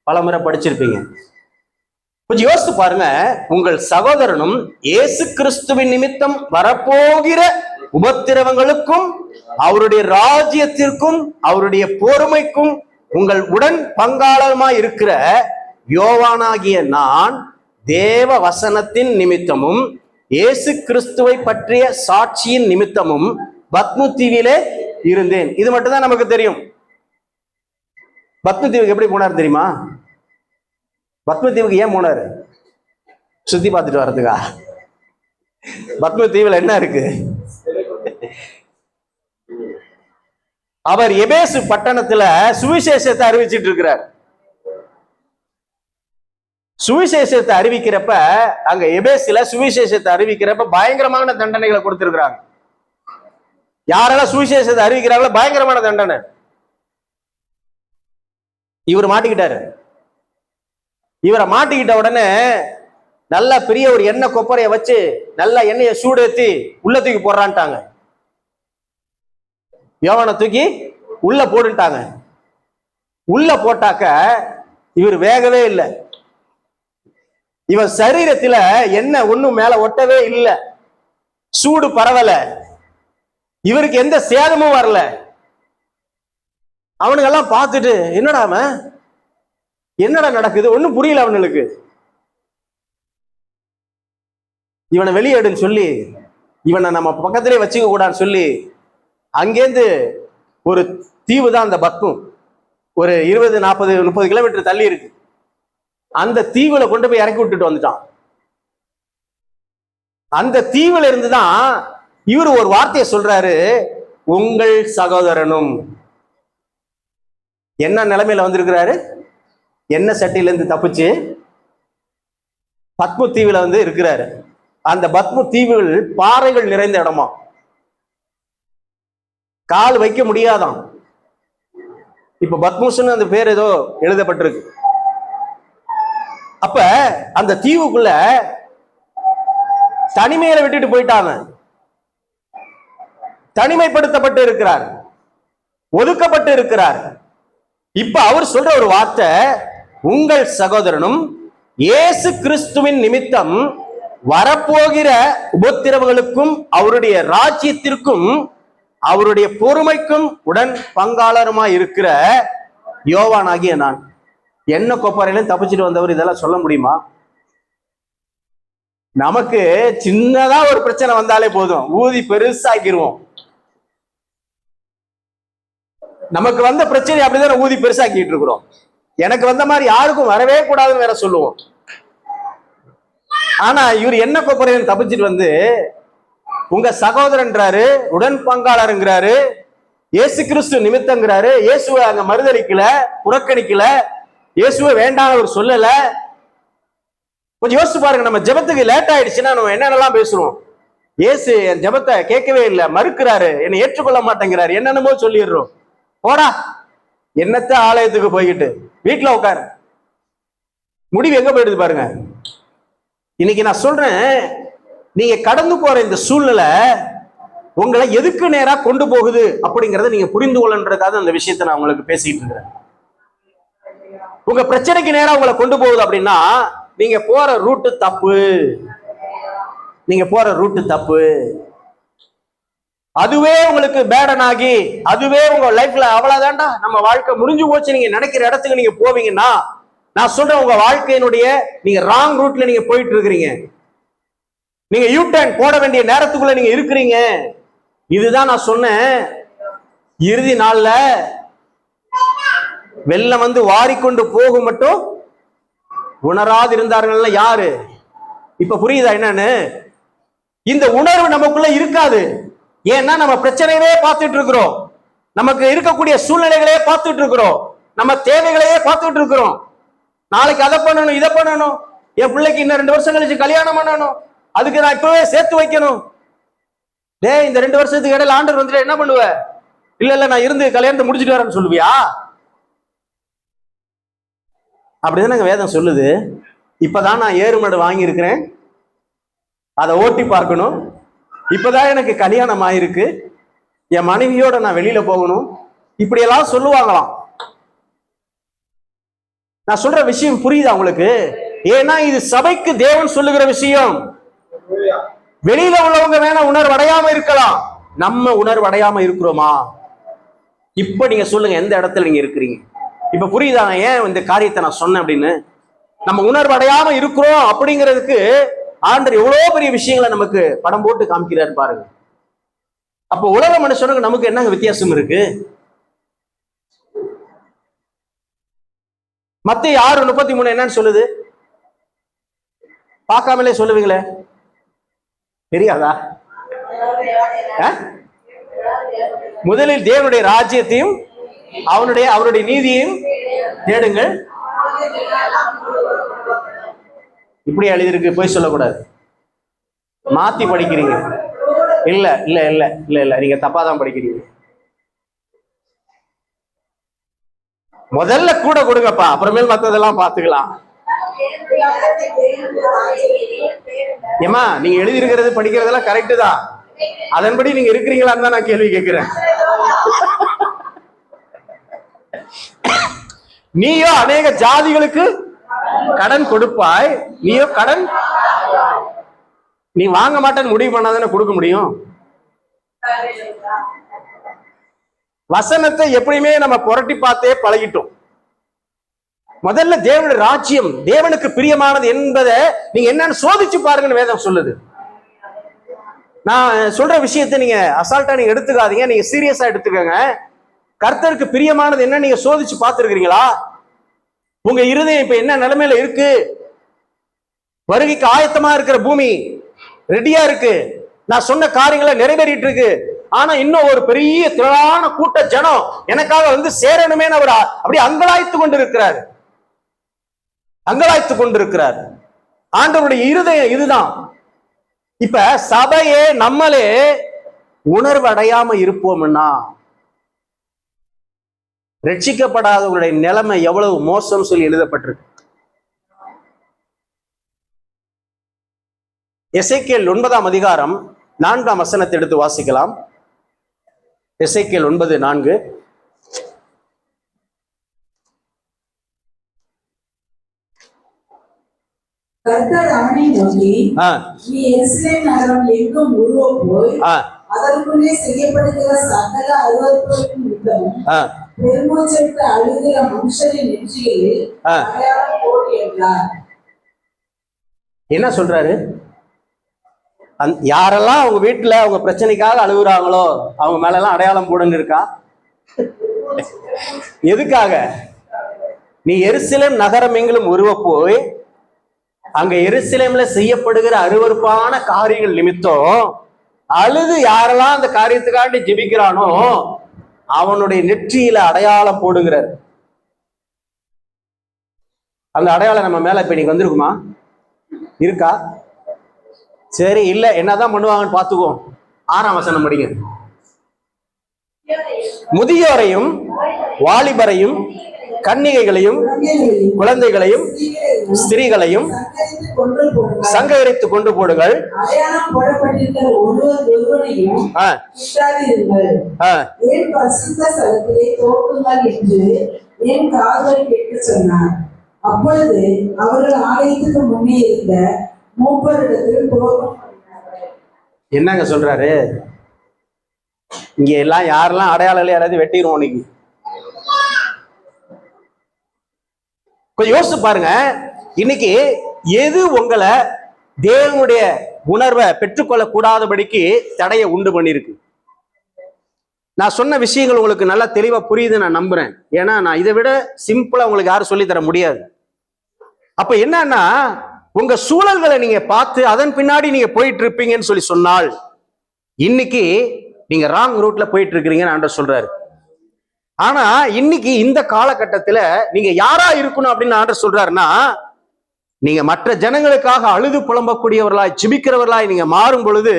பல முறை படிச்சிருப்பீங்க. கொஞ்சம் யோசித்து பாருங்க, உங்கள் சகோதரனும் இயேசு கிறிஸ்துவின் நிமித்தம் வரப்போகிற உபத்திரவங்களுக்கும் அவருடைய ராஜ்யத்திற்கும் அவருடைய பொறுமைக்கும் உங்கள் உடன் பங்காளருமாய் இருக்கிற யோவானாகிய நான் தேவ வசனத்தின் நிமித்தமும் இயேசு கிறிஸ்துவை பற்றிய சாட்சியின் நிமித்தமும் பத்மு தீவிலே இருந்தேன். இது மட்டும்தான் நமக்கு தெரியும். பத்மு தீவுக்கு எப்படி போனார் தெரியுமா? பத்ம தீவுக்கு ஏன் போனாரு? சுத்தி பார்த்துட்டு வர்றதுக்கா? பத்ம தீவுல என்ன இருக்கு? அவர் எபேசு பட்டணத்துல சுவிசேஷத்தை அறிவிச்சிட்டு இருக்கிறார். சுவிசேஷத்தை அறிவிக்கிறப்ப, அங்க எபேசுல சுவிசேஷத்தை அறிவிக்கிறப்ப பயங்கரமான தண்டனைகளை கொடுத்திருக்கிறாங்க. யாரெல்லாம் சுவிசேஷத்தை அறிவிக்கிறாங்களோ பயங்கரமான தண்டனை. இவர் மாட்டிக்கிட்டாரு. இவரை மாட்டிக்கிட்ட உடனே நல்ல பெரிய ஒரு எண்ணெய் கொப்பரைய வச்சு நல்ல எண்ணெயை சூடேத்தி உள்ள தூக்கி போடுறான்ட்டாங்க. யோவானை தூக்கி உள்ள போட்டுட்டாங்க. உள்ள போட்டாக்க இவர் வேகவே இல்லை. இவன் சரீரத்துல எண்ணெய் ஒண்ணும் மேல ஒட்டவே இல்லை. சூடு பரவல. இவருக்கு எந்த சேதமும் வரல. அவனுங்கெல்லாம் பார்த்துட்டு என்னடா நடக்குது, ஒண்ணும் புரியல அவனுக்கு. இவனை வெளியேடுன்னு சொல்லி, இவனை நம்ம பக்கத்திலே வச்சுக்க கூடாதுன்னு சொல்லி, அங்கேருந்து ஒரு தீவு தான் அந்த பத்மு, ஒரு 20, 40, 30 கிலோமீட்டர் தள்ளி இருக்கு. அந்த தீவுல கொண்டு போய் இறக்கி விட்டுட்டு வந்துட்டான். அந்த தீவுல இருந்துதான் இவர் ஒரு வார்த்தையை சொல்றாரு, உங்கள் சகோதரனும். என்ன நிலைமையில வந்திருக்கிறாரு? என்ன சட்டியில இருந்து தப்பிச்சு பத்மு தீவுல இருக்கிறாரு. அந்த பத்மு தீவுகள் பாறைகள் நிறைந்த இடமா, கால் வைக்க முடியாதான். இப்ப பத்மூஸ்னு அந்த பேர் ஏதோ எழுதப்பட்டிருக்கு. அப்ப அந்த தீவுக்குள்ள தனிமையில விட்டுட்டு போயிட்டாங்க. தனிமைப்படுத்தப்பட்டு இருக்கிறார், ஒதுக்கப்பட்டு இருக்கிறார். இப்ப அவர் சொல்ற ஒரு வார்த்தை, உங்கள் சகோதரனும் இயேசு கிறிஸ்துவின் நிமித்தம் வரப்போகிற உபத்திரவங்களுக்கும் அவருடைய ராஜ்யத்திற்கும் அவருடைய பொறுமைக்கும் உடன் பங்காளருமாய் இருக்கிற யோவானாகிய நான். என்ன கொப்பரையிலும் தப்பிச்சுட்டு வந்தவர் இதெல்லாம் சொல்ல முடியுமா? நமக்கு சின்னதா ஒரு பிரச்சனை வந்தாலே போதும், ஊதி பெருசாக்கிடுவோம். நமக்கு வந்த பிரச்சனை அப்படிதான் ஊதி பெருசாக்கிட்டு இருக்கிறோம். எனக்கு வந்த மாதிரி யாருக்கும் வரவே கூடாதுன்னு வேற சொல்லுவோம். ஆனா இவர் என்ன கொப்பரையிலும் தப்பிச்சுட்டு வந்து உங்க சகோதரன்றாரு, உடன் பங்காளருங்கிறாரு, இயேசு கிறிஸ்து நிமித்தங்கிறாரு. இயேசுவை அங்க மறுதளிக்கல, புறக்கணிக்கல, இயேசுவை வேண்டாம் அவர் சொல்லல. கொஞ்சம் யோசிச்சு பாருங்க, நம்ம ஜெபத்துக்கு லேட் ஆயிடுச்சுன்னா நம்ம என்னென்னலாம் பேசுறோம். இயேசு என் ஜெபத்தை கேட்கவே இல்லை, மறுக்கிறாரு, என்னை ஏற்றுக்கொள்ள மாட்டேங்கிறாரு, என்னென்னமோ சொல்லிடுறோம். போடா, என்னத்த ஆலயத்துக்கு போய்கிட்டு வீட்டுல உட்காரு. முடிவு எங்க போயிடுது பாருங்க. இன்னைக்கு நான் சொல்றேன், நீங்க கடந்து போற இந்த சூழ்நிலை உங்களை எதுக்கு நேரா கொண்டு போகுது அப்படிங்கறத நீங்க புரிந்து கொள்ளன்றதுக்காக அந்த விஷயத்த நான் உங்களுக்கு பேசிட்டு இருக்கிறேன். உங்க பிரச்சனைக்கு நேரா உங்களை கொண்டு போகுது அப்படின்னா நீங்க போற ரூட்டு தப்பு. நீங்க போற ரூட்டு தப்பு. அதுவே உங்களுக்கு பேடன் ஆகி, அதுவே உங்க லைஃப்ல அவ்வளவுதான்டா நம்ம வாழ்க்கை முடிஞ்சு போச்சு நீங்க நினைக்கிற இடத்துக்கு நீங்க போவீங்கன்னா, நான் சொல்றேன், உங்க வாழ்க்கையினுடைய நீங்க ராங் ரூட்ல நீங்க போயிட்டு இருக்கிறீங்க. நீங்க யூ டர்ன் போட வேண்டிய நேரத்துக்குள்ள நீங்க இருக்கிறீங்க. இதுதான் நான் சொன்னேன், இறுதி நாள்ல வெள்ளம் வாரிக்கொண்டு போகும் மட்டும் உணராது இருந்தார்கள். யாரு? இப்ப புரியுதா என்னன்னு? இந்த உணர்வு நமக்குள்ள இருக்காது. ஏன்னா நம்ம பிரச்சனைகளே பார்த்துட்டு இருக்கிறோம், நமக்கு இருக்கக்கூடிய சூழ்நிலைகளே பார்த்துட்டு இருக்கிறோம், நம்ம தேவைகளையே பார்த்துட்டு இருக்கிறோம். நாளைக்கு அதை பண்ணணும், இதை பண்ணணும், என் பிள்ளைக்கு இன்னும் 2 வருஷம் கழிச்சு கல்யாணம் பண்ணணும், அதுக்கு நான் இப்பவே சேர்த்து வைக்கணும். இந்த 2 வருஷத்துக்கு இடையில ஆண்டவர் வந்துட்டு என்ன பண்ணுவ? இல்ல நான் இருந்து கல்யாணத்தை முடிச்சுட்டு வரேன்னு சொல்லுவியா? அப்படிதான் வேதம் சொல்லுது. இப்பதான் நான் ஏறுமாடு வாங்கி இருக்கிறேன், அதை ஓட்டி பார்க்கணும். இப்பதான் எனக்கு கல்யாணம் ஆயிருக்கு, என் மனைவியோட நான் வெளியில போகணும், இப்படியெல்லாம் சொல்லுவாங்களாம். நான் சொல்ற விஷயம் புரியுதா உங்களுக்கு? ஏன்னா இது சபைக்கு தேவன் சொல்லுகிற விஷயம். வெளியில உள்ளவங்க வேணா உணர்வடையாம இருக்கலாம், நம்ம உணர்வடையாம இருக்கிறோமா? இப்ப நீங்க சொல்லுங்க, எந்த இடத்துல நீங்க இருக்கிறீங்க? இப்ப புரியுதாங்க ஏன் இந்த காரியத்தை நான் சொன்னேன் அப்படின்னு? நம்ம உணர்வடையாம இருக்கிறோம் அப்படிங்கிறதுக்கு ஆண்டவர் எவ்வளவு பெரிய விஷயங்களை நமக்கு படம் போட்டு காமிக்கிறாரு பாருங்க. அப்ப உலக மனுஷனுக்கு நமக்கு என்ன வித்தியாசம் இருக்கு? மத்தேயு 6:33 என்னன்னு சொல்லுது? பார்க்காமலே சொல்லுவீங்களே, தெரியாதா? முதலில் தேவனுடைய ராஜ்யத்தையும் அவருடைய நீதியையும் தேடுங்கள். இப்படி எழுதிருக்கு, போய் சொல்லக்கூடாது. மாத்தி படிக்கிறீங்க. இல்ல இல்ல இல்ல இல்ல இல்ல நீங்க தப்பாதான் படிக்கிறீங்க. முதல்ல கூட கொடுங்கப்பா, அப்புறமேல் மத்ததெல்லாம் பாத்துக்கலாம். ஏமா நீங்க எழுதி இருக்கிறது படிக்கிறதெல்லாம் கரெக்டு தான், அதன்படி நீங்க இருக்கிறீங்களான்னு தான் நான் கேள்வி கேட்கிறேன். நீயோ அநேக ஜாதிகளுக்கு கடன் கொடுப்பாய், நீயோ கடன் நீ வாங்க மாட்டேன்னு முடிவு பண்ணாதானே கொடுக்க முடியும். வசனத்தை எப்படியுமே நம்ம புரட்டி பார்த்தே பழகிட்டோம். முதல்ல தேவனுடைய ராஜ்யம், தேவனுக்கு பிரியமானது என்பதை நீங்க என்னன்னு சோதிச்சு பாருங்கன்னு வேதம் சொல்லுது. நான் சொல்ற விஷயத்தை நீங்க அசால்ட்டா நீங்க எடுத்துக்காதீங்க, நீங்க சீரியஸா எடுத்துக்கங்க. கர்த்தருக்கு பிரியமானது என்ன நீங்க சோதிச்சு பார்த்திருக்கிறீங்களா? உங்க இருதயம் இப்ப என்ன நிலைமையில இருக்கு? வருகைக்கு ஆயத்தமா இருக்கிற பூமி ரெடியா இருக்கு, நான் சொன்ன காரியங்களை நிறைவேறிட்டு இருக்கு. ஆனா இன்னும் ஒரு பெரிய திரளான கூட்ட ஜனம் எனக்காக வந்து சேரணுமே அவர் அப்படி அங்கலாய்த்து கொண்டிருக்கிறார், அங்கலாய்த்து கொண்டிருக்கிறார். ஆண்டவருடைய இருதயம் இதுதான். இப்ப சபையே நம்மளே உணர்வு அடையாம இருப்போம்னா ரட்சிக்கப்படாதவர்களுடைய நிலைமை எவ்வளவு மோசம் சொல்லி எழுதப்பட்டிருக்கு. எசேக்கியேல் 9ஆம் அதிகாரம் 4ஆம் வசனத்தை எடுத்து வாசிக்கலாம். எசேக்கியேல் 9:4. கர்த்தர் அவனை நோக்கி, நீ எருசலேம் நகரம் எங்கும் உருவப் போய் அதற்குள்ளே செய்யப்படுகிற சகல அருவருப்புகளுக்கும் நிமித்தமும் பெருமூச்செடுத்து அழுகிற மனுஷரின் நெற்றிகளில் அடையாளம் போடு என்றார். என்ன சொல்றாரு? யாரெல்லாம் அவங்க வீட்டுல அவங்க பிரச்சனைக்காக அழுகுறாங்களோ அவங்க மேல எல்லாம் அடையாளம் போடுன்னு இருக்கா? எதுக்காக? நீ எருசலேம் நகரம் எங்கிலும் உருவ போய் அங்க எருசலேம்ல செய்யப்படுகிற அருவருப்பான காரியங்கள் நிமித்தம் அழுது யாரெல்லாம் அந்த காரியத்துக்காண்டி ஜெபிக்கிறானோ அவனுடைய நெற்றியில அடையாளம் போடுகிறார். அந்த அடையாளம் நம்ம மேல இப்ப இன்னைக்கு வந்திருக்குமா? இருக்கா? சரி, இல்ல என்னதான் பண்ணுவாங்கன்னு பாத்துக்குவோம். 6ஆம் வசனம் படிங்க. முதியோரையும் வாலிபரையும் கன்னிகைகளையும் குழந்தைகளையும் ஸ்திரீகளையும் சங்கரித்து கொண்டு போடுங்கள். அப்பொழுது அவர்கள் ஆலயத்துக்கு முன்னே இருந்த மூப்பரிடத்தில் என்னங்க சொல்றாரு? இங்க எல்லாம் யாரெல்லாம் அடையாளம் யாராவது வெட்டிடுவோம் இன்னைக்கு. கொஞ்சம் யோசிச்சு பாருங்க. இன்னைக்கு எது உங்களை தேவனுடைய உணர்வை பெற்றுக்கொள்ள கூடாதபடிக்கு தடையை உண்டு பண்ணிருக்கு? நான் சொன்ன விஷயங்கள் உங்களுக்கு நல்லா தெளிவா புரியுது நான் நம்புறேன். ஏன்னா நான் இதை விட சிம்பிளா உங்களுக்கு யாரும் சொல்லி தர முடியாது. அப்ப என்னன்னா, உங்க சூழல்களை நீங்க பார்த்து அதன் பின்னாடி நீங்க போயிட்டு இருப்பீங்கன்னு சொல்லி சொன்னால் இன்னைக்கு நீங்க ராங் ரூட்ல போயிட்டு இருக்கிறீங்கன்னு ஆண்டவர் சொல்றாரு. ஆனா இன்னைக்கு இந்த காலகட்டத்துல நீங்க யாரா இருக்கணும் அப்படின்னு ஆண்டவர் சொல்றாருன்னா, நீங்க மற்ற ஜனங்களுக்காக அழுது புலம்பக்கூடியவர்களாய் ஜெபிக்கிறவர்களாய் நீங்க மாறும் பொழுது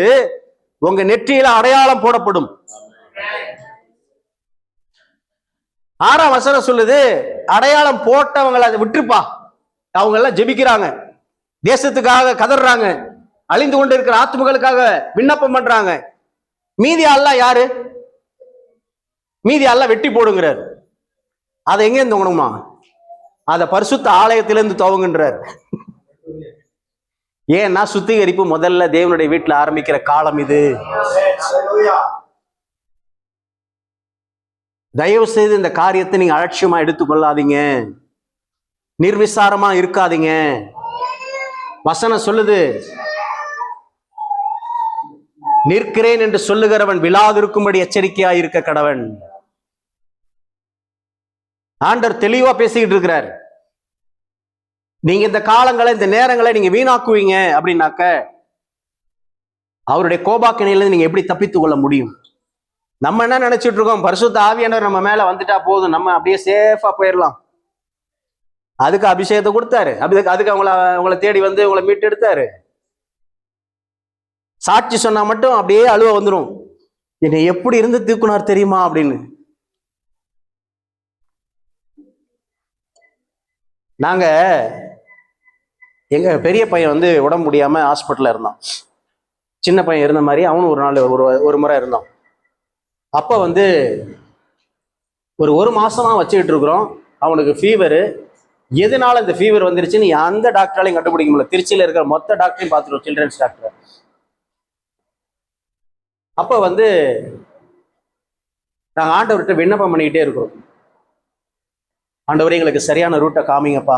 உங்க நெற்றியில அடையாளம் போடப்படும். 6ஆம் வசனம் சொல்லுது, அடையாளம் போட்டவங்களை அதை விட்டுருப்பா. அவங்க எல்லாம் ஜெபிக்கிறாங்க, தேசத்துக்காக கதறாங்க, அழிந்து கொண்டு இருக்கிற ஆத்மகளுக்காக விண்ணப்பம் பண்றாங்க. மீதி ஆள்லாம் யாரு? மீதி ஆள்லாம் வெட்டி போடுங்கிறார். அதை எங்க இருந்து தோணுமா? அதை பரிசுத்த ஆலயத்திலிருந்து துவங்குன்றார். ஏன்னா சுத்திகரிப்பு முதல்ல தேவனுடைய வீட்டுல ஆரம்பிக்கிற காலம் இது. தயவு செய்து இந்த காரியத்தை நீங்க அலட்சியமா எடுத்துக்கொள்ளாதீங்க, நிர்விசாரமா இருக்காதீங்க. வசனம் சொல்லுது, நிற்கிறேன் என்று சொல்லுகிறவன் விழாதிருக்கும்படி எச்சரிக்கையா இருக்க கடவன். ஆண்டவர் தெளிவா பேசிக்கிட்டு இருக்கிறார். நீங்க இந்த காலங்களை, இந்த நேரங்களை நீங்க வீணாக்குவீங்க அப்படின்னாக்க அவருடைய கோபாக்கினையிலிருந்து நீங்க எப்படி தப்பித்துக் கொள்ள முடியும்? நம்ம என்ன நினைச்சிட்டு இருக்கோம், பரிசுத்த ஆவியானவர் நம்ம மேல வந்துட்டா போதும், நம்ம அப்படியே சேஃபா போயிடலாம். அதுக்கு அபிஷேகத்தை கொடுத்தாரு, அதுக்கு உங்களை தேடி வந்து உங்களை மீட்டு எடுத்தாரு. சாட்சி சொன்னா மட்டும் அப்படியே அழுவ வந்துடும், என்னை எப்படி இருந்து தூக்குனார் தெரியுமா அப்படின்னு. நாங்க எங்க பெரிய பையன் வந்து உடம்பு முடியாம ஹாஸ்பிட்டல்ல இருந்தான். சின்ன பையன் இருந்த மாதிரி அவனும் ஒரு நாள் ஒரு முறை இருந்தான். அப்ப வந்து ஒரு மாசமா வச்சுக்கிட்டு இருக்கிறோம். அவனுக்கு ஃபீவரு. எதனால இந்த ஃபீவர் வந்துருச்சுன்னு அந்த டாக்டராலையும் கண்டுபிடிக்க முடியல. திருச்சியில இருக்கிற மொத்த டாக்டரையும் பார்த்துருவோம், சில்ட்ரன்ஸ் டாக்டர். அப்ப வந்து நாங்கள் ஆண்டவர்கிட்ட விண்ணப்பம் பண்ணிக்கிட்டே இருக்கிறோம். ஆண்டவரே எங்களுக்கு சரியான ரூட்டை காமிங்கப்பா,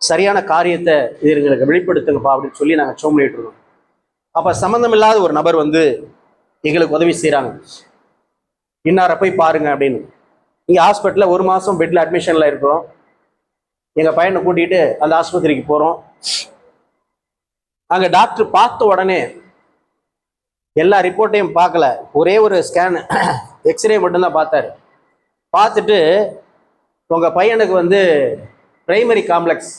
சரியான காரியத்தை இது எங்களுக்கு வெளிப்படுத்துங்கப்பா அப்படின்னு சொல்லி நாங்கள் சோம் பண்ணிட்டு இருக்கோம். அப்போ சம்மந்தம் இல்லாத ஒரு நபர் வந்து எங்களுக்கு உதவி செய்கிறாங்க. இன்னாரை போய் பாருங்க அப்படின்னு. இங்கே ஹாஸ்பிட்டலில் 1 மாதம் பெட்டில் அட்மிஷனில் இருக்கிறோம். எங்கள் பையனை கூட்டிகிட்டு அந்த ஆஸ்பத்திரிக்கு போகிறோம். அங்கே டாக்டர் பார்த்த உடனே எல்லா ரிப்போர்ட்டையும் பார்க்கல, ஒரே ஒரு ஸ்கேன் எக்ஸ்ரே மட்டும்தான் பார்த்தாரு. பார்த்துட்டு உங்கள் பையனுக்கு வந்து பிரைமரி காம்ப்ளெக்ஸ்,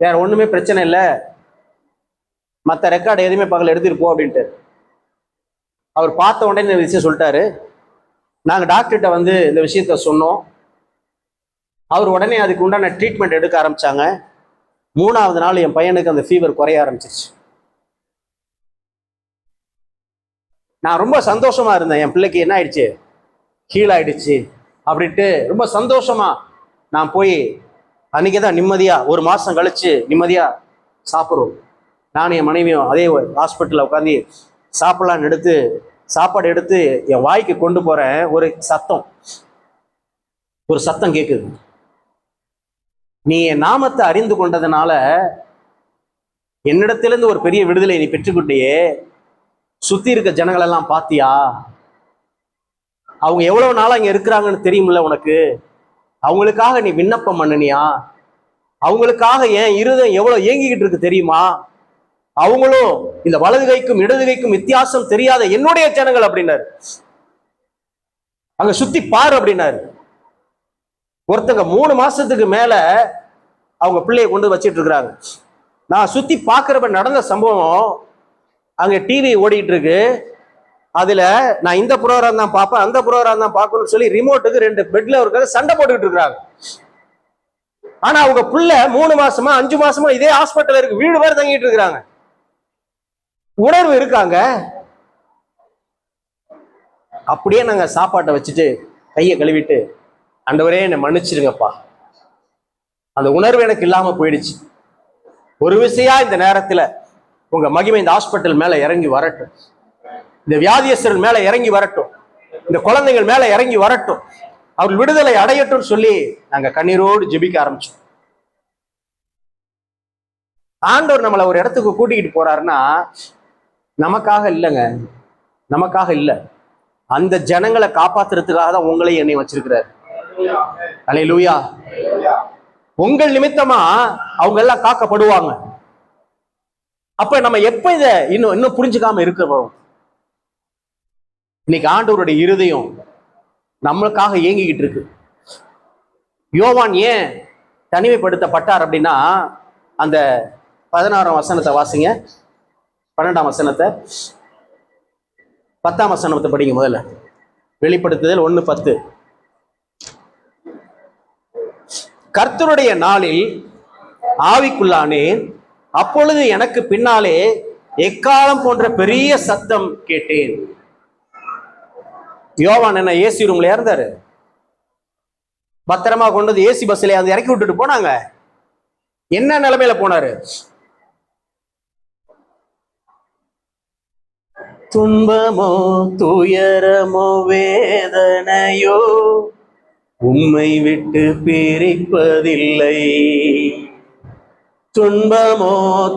வேற ஒன்றுமே பிரச்சனை இல்லை, மற்ற ரெக்கார்டு எதுவுமே பார்க்கல, எடுத்துகிட்டு போ அப்படின்ட்டு. அவர் பார்த்த உடனே இந்த விஷயம் சொல்லிட்டாரு. நாங்கள் டாக்டர்கிட்ட வந்து இந்த விஷயத்த சொன்னோம். அவர் உடனே அதுக்கு உண்டான ட்ரீட்மெண்ட் எடுக்க ஆரம்பித்தாங்க. 3ஆவது நாள் என் பையனுக்கு அந்த ஃபீவர் குறைய ஆரம்பிச்சிருச்சு. நான் ரொம்ப சந்தோஷமா இருந்தேன். என் பிள்ளைக்கு என்ன ஆயிடுச்சு, ஹீல் ஆயிடுச்சு அப்படின்ட்டு ரொம்ப சந்தோஷமா நான் போய் அன்னைக்கு தான் நிம்மதியா 1 மாசம் கழிச்சு நிம்மதியா சாப்பிட்றோம். நானும் என் மனைவியும் அதே ஹாஸ்பிட்டலில் உட்காந்து சாப்பிடலான்னு சாப்பாடு எடுத்து என் வாய்க்கு கொண்டு போறேன். ஒரு சத்தம் கேட்குது. நீ என் நாமத்தை அறிந்து கொண்டதுனால என்னிடத்திலிருந்து ஒரு பெரிய விடுதலை நீ பெற்றுக்கிட்டியே, சுத்தி இருக்க ஜனங்களெல்லாம் பாத்தியா, அவங்க எவ்வளவு நாளா இங்க இருக்கிறாங்கன்னு தெரியுமில்ல உனக்கு, அவங்களுக்காக நீ விண்ணப்பம் பண்ணனியா, அவங்களுக்காக என் இருதயம் எவ்வளவு ஏங்கிக்கிட்டு இருக்கு தெரியுமா, அவங்களும் இந்த வலது கைக்கும் இடது கைக்கும் வித்தியாசம் தெரியாத என்னுடைய ஜனங்கள் அப்படின்னாரு. அங்க சுத்தி பாரு அப்படின்னாரு. ஒருத்தங்க 3 மாசத்துக்கு மேல அவங்க பிள்ளைய கொண்டு வச்சிட்டு இருக்கிறாங்க. நான் சுத்தி பாக்குறப்ப நடந்த சம்பவம், அங்க டிவி ஓடிட்டு இருக்கு. அதுல நான் இந்த ப்ரோக்ராம் தான் பார்ப்பேன், அந்த ப்ரோக்ராம் தான் பார்க்கணும்னு சொல்லி ரிமோட்டுக்கு 2 பெட்ல இருக்க சண்டை போட்டுக்கிட்டு இருக்கிறாங்க. ஆனா அவங்க புள்ள 3 மாசமா 5 மாசமா இதே ஹாஸ்பிட்டல் இருக்கு, வீடு வேற தங்கிட்டு இருக்கிறாங்க. உணர்வு இருக்காங்க. அப்படியே நாங்க சாப்பாட்டை வச்சுட்டு கையை கழுவிட்டு, ஆண்டவரே என்னை மன்னிச்சிருங்கப்பா, அந்த உணர்வு எனக்கு இல்லாம போயிடுச்சு. ஒரு விஷயம், இந்த நேரத்துல உங்க மகிமை இந்த ஹாஸ்பிட்டல் மேல இறங்கி வரட்டும், இந்த வியாதியஸ்தர்கள் மேல இறங்கி வரட்டும், இந்த குழந்தைகள் மேல இறங்கி வரட்டும், அவர்கள் விடுதலை அடையட்டும் சொல்லி நாங்க கண்ணீரோடு ஜெபிக்க ஆரம்பிச்சோம். ஆண்டவர் நம்மளை ஒரு இடத்துக்கு கூட்டிக்கிட்டு போறாருன்னா நமக்காக இல்லைங்க, நமக்காக இல்லை, அந்த ஜனங்களை காப்பாத்துறதுக்காக தான் உங்களையும் என்னை வச்சிருக்கிறார். அல்லேலூயா. உங்கள் நிமித்தமா அவங்க எல்லாம் காக்கப்படுவாங்க. அப்ப நம்ம எப்ப இதை இன்னும் புரிஞ்சுக்காம இருக்கிறோம்? இன்னைக்கு ஆண்டவருடைய இருதயம் நம்மளுக்காக ஏங்கிக்கிட்டு இருக்கு. யோவான் ஏன் தனிமைப்படுத்தப்பட்டார் அப்படின்னா, அந்த 16ஆம் வசனத்தை வாசிங்க, 12ஆம் வசனத்தை, 10ஆம் வசனத்தை படிங்க முதல்ல. வெளிப்படுத்துதல் 1:10. கர்த்தருடைய நாளில் ஆவிக்குள்ளானேன், அப்பொழுது எனக்கு பின்னாலே எக்காலம் போன்ற பெரிய சத்தம் கேட்டேன். யோவான் என்ன ஏசி ரூம்ல இருந்தாரு, பத்திரமா கொண்டு வந்து ஏசி பஸ்ல இறக்கி விட்டுட்டு போனாங்க. என்ன நிலைமையில போனாரு? துன்பமோ துயரமோ வேதனையோ உம்மை விட்டு பிரிப்பதில்லை. துன்பமோ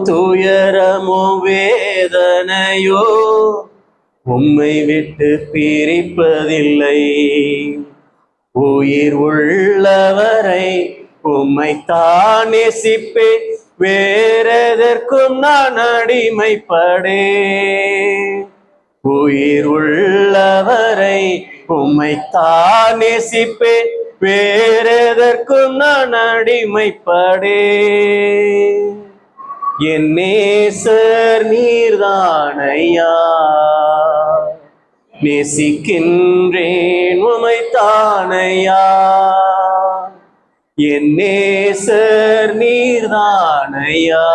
துயரமோ வேதனையோ உம்மை விட்டு பிரிப்பதில்லை. உயிர் உள்ளவரை உம்மை தான் நேசிப்பேன், வேறெதற்கும் நான் அடிமைப்படேன். உயிர் உள்ளவரை உம்மை தான் நேசிப்பேன், வேறெதற்கும் நான் அடிமைப்படேன். என் நேசர் நீர்தானையா, நேசிக்கின்றேன் உமைத்தானையா. என் நேசர் நீர்தானையா,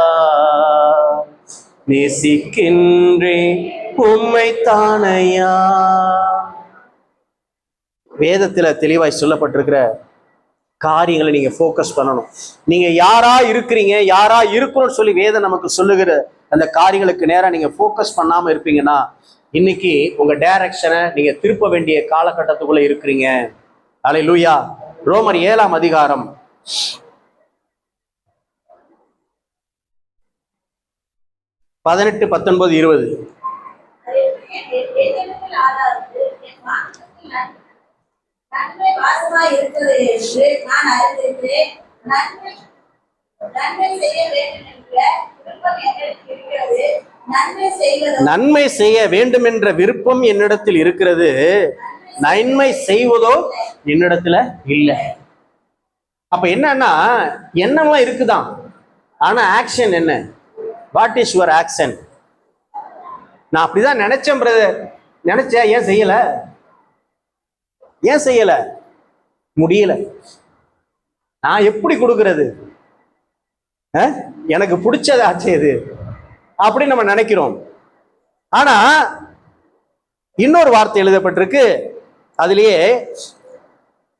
நேசிக்கின்றேன் உம்மைத்தானையா. வேதத்துல தெளிவாய் சொல்லப்பட்டிருக்கிற காரியங்களை நீங்க ஃபோக்கஸ் பண்ணணும். நீங்க யாரா இருக்கிறீங்க, யாரா இருக்கணும்னு சொல்லி வேதம் நமக்கு சொல்லுகிற அந்த காரியங்களுக்கு நேரா நீங்க ஃபோக்கஸ் பண்ணாம இருப்பீங்கன்னா இன்னைக்கு உங்க டைரக்ஷனை நீங்க திருப்ப வேண்டிய காலகட்டத்துக்குள்ள இருக்கிறீங்க. அல்லேலூயா. ரோமர் 7ஆம் அதிகாரம் 18, 19, 20. நன்மை வாசமாய் இருக்கிறது என்று நான் அறிந்திருக்கிறேன். நன்மை செய்ய வேண்டும் என்ற விருப்பம் என்னிடத்தில் இருக்கிறது. நன்மை செய்ய வேண்டும் என்ற விருப்பம் என்னிடத்தில் இருக்கிறது, நன்மை செய்வதோ என்னிடத்துல இல்லை. அப்ப என்னன்னா எண்ணம்லாம் இருக்குதான், ஆனா ஆக்ஷன் என்ன? What is your action? நான் அப்படிதான் நினைச்சேன் பிரதர், நினைச்சேன், ஏன் செய்யல? ஏன் செய்யல? முடியல. நான் எப்படி கொடுக்கறது? எனக்கு பிடிச்சது ஆச்சு இது அப்படி நம்ம நினைக்கிறோம். ஆனா இன்னொரு வார்த்தை எழுதப்பட்டிருக்கு, அதுலயே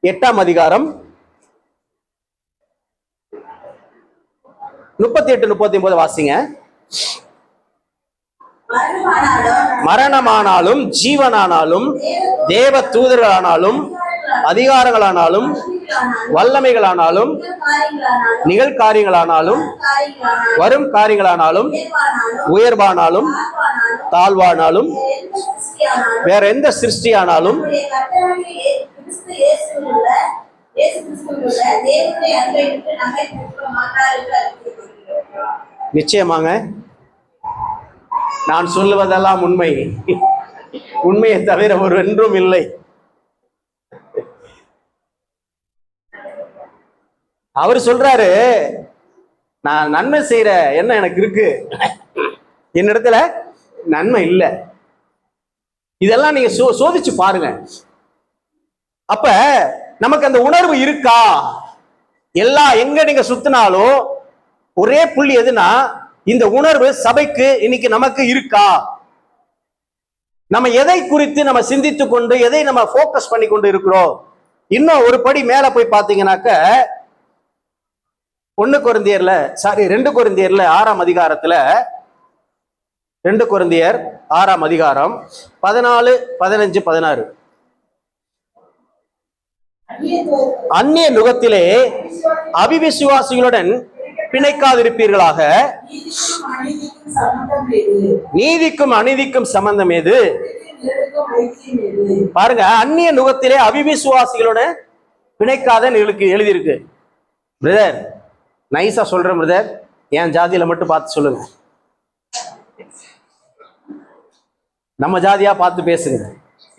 8ஆம் அதிகாரம் 38, 39 வாசிங்க. மரணமானாலும் ஜீவனானாலும் தேவ தூதர்களானாலும் அதிகாரங்களானாலும் வல்லமைகளானாலும் நிகழ்காரியங்களானாலும் வரும் காரியங்களானாலும் உயர்வானாலும் தாழ்வானாலும் வேற எந்த சிருஷ்டியானாலும் நிச்சயமாங்க நான் சொல்லுவதெல்லாம் உண்மை, உண்மையை தவிர ஒரு என்றும் இல்லை. அவர் சொல்றாரு, நான் நன்மை செய்யற என்ன எனக்கு இருக்கு, என்னிடத்துல நன்மை இல்லை. இதெல்லாம் நீங்க சோதிச்சு பாருங்க. அப்ப நமக்கு அந்த உணர்வு இருக்கா? எங்க நீங்க சுத்தினாலும் ஒரே புள்ளி எதுனா, இந்த உணர்வு சபைக்கு இன்னைக்கு நமக்கு இருக்கா? நம்ம எதை குறித்து நம்ம சிந்தித்து கொண்டு எதை நம்ம போக்கஸ் பண்ணி கொண்டு இருக்கிறோம்? இன்னும் ஒரு படி மேல போய் பாத்தீங்கன்னாக்க 2 கொரிந்தியர்ல 6ஆம் அதிகாரத்துல 2 கொரிந்தியர் 6ஆம் அதிகாரம் 14, 15, 16. அந்நிய நுகத்திலே அவிவிசுவாசிகளுடன் பிணைக்காதிருப்பீர்களாக. நீதிக்கும் அநீதிக்கும் சம்பந்தம் எது? பாருங்க, அந்நிய நுகத்திலே அவிவிசுவாசிகளோட பிணைக்காத எழுதியிருக்கு. பிரதர், நைஸா சொல்றேன் பிரதர், என் ஜாதியில மட்டும் பார்த்து சொல்லுங்க, நம்ம ஜாதியா பார்த்து பேசுங்க.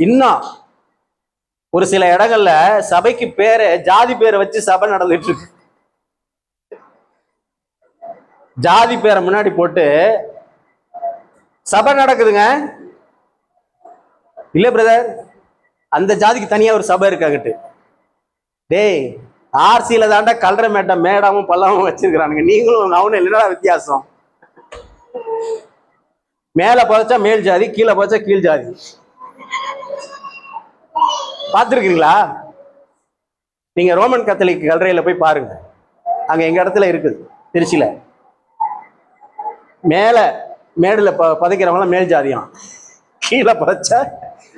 இன்னும் ஒரு சில இடங்கள்ல சபைக்கு பேரை ஜாதி பேரை வச்சு சபை நடந்துட்டு இருக்கு. ஜாதி பேரை முன்னாடி போட்டு சபை நடக்குதுங்க. இல்ல பிரதர், அந்த ஜாதிக்கு தனியா ஒரு சபை இருக்காங்கட்டு. டேய், ஆர்சியில தாண்டா கல்ற மேடாமும் பல்லாமும் வச்சிருக்கிறானுங்க. நீங்களும் அவனு என்னடா வித்தியாசம்? மேல பதைச்சா மேல் ஜாதி, கீழே பதைச்சா கீழ் ஜாதி. பார்த்துருக்கீங்களா? நீங்க ரோமன் கத்தோலிக் கல்லறையில போய் பாருங்க, அங்க எங்க இடத்துல இருக்குது, திருச்சியில. மேல மேடுல பதைக்கிறவங்களாம் மேல் ஜாதியம், கீழே பச்சா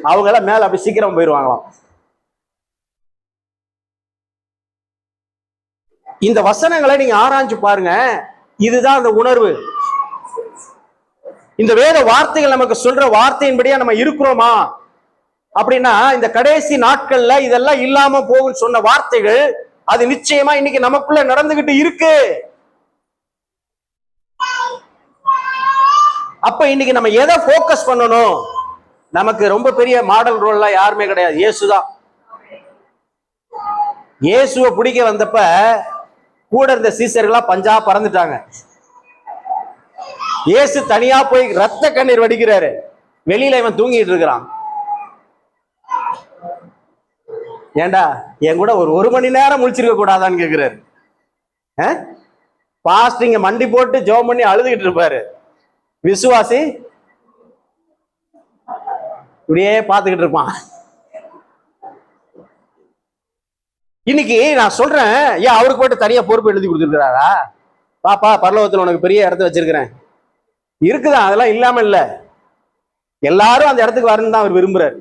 அவங்க எல்லாம் மேல அப்படி சீக்கிரம் போயிடுவாங்களாம். இந்த வசனங்களை நீங்க ஆராய்ஞ்சு பாருங்க. இதுதான் அந்த உணர்வு. இந்த வேத வார்த்தைகள் நமக்கு சொல்ற வார்த்தையின்படியா நம்ம இருக்கிறோமா அப்படின்னா, இந்த கடைசி நாட்கள்ல இதெல்லாம் இல்லாம போகும்னு சொன்ன வார்த்தைகள் அது நிச்சயமா இன்னைக்கு நமக்குள்ள நடந்துகிட்டு இருக்கு. அப்ப இன்னைக்கு நம்ம எதை போக்கஸ் பண்ணணும்? நமக்கு ரொம்ப பெரிய மாடல் ரோல்லாம் யாருமே கிடையாது, இயேசுதான். இயேசுவை பிடிக்க வந்தப்ப கூட இருந்த சீசர்களா பஞ்சா பறந்துட்டாங்க. இயேசு தனியா போய் ரத்த கண்ணீர் வடிக்கிறாரு. வெளியில இவன் தூங்கிட்டு இருக்கிறான். ஏண்டா என் கூட ஒரு மணி நேரம் முழிச்சிருக்க கூடாதான்னு கேக்குறாரு. பாஸ்டிங்க மண்டி போட்டு ஜெபம் பண்ணி அழுதுகிட்டு இருப்பாரு. விசுவாசி இப்படியே பார்த்துக்கிட்டு இருப்பான். இன்னைக்கு நான் சொல்றேன், ஏன் அவருக்கு போயிட்டு தனியா பொறுப்பு எழுதி கொடுத்துருக்கிறாரா? பாப்பா பரலோகத்துல உனக்கு பெரிய இடத்த வச்சிருக்கிறேன் இருக்குதான், அதெல்லாம் இல்லாம இல்ல. எல்லாரும் அந்த இடத்துக்கு வரணும்னு தான் அவர் விரும்புறாரு.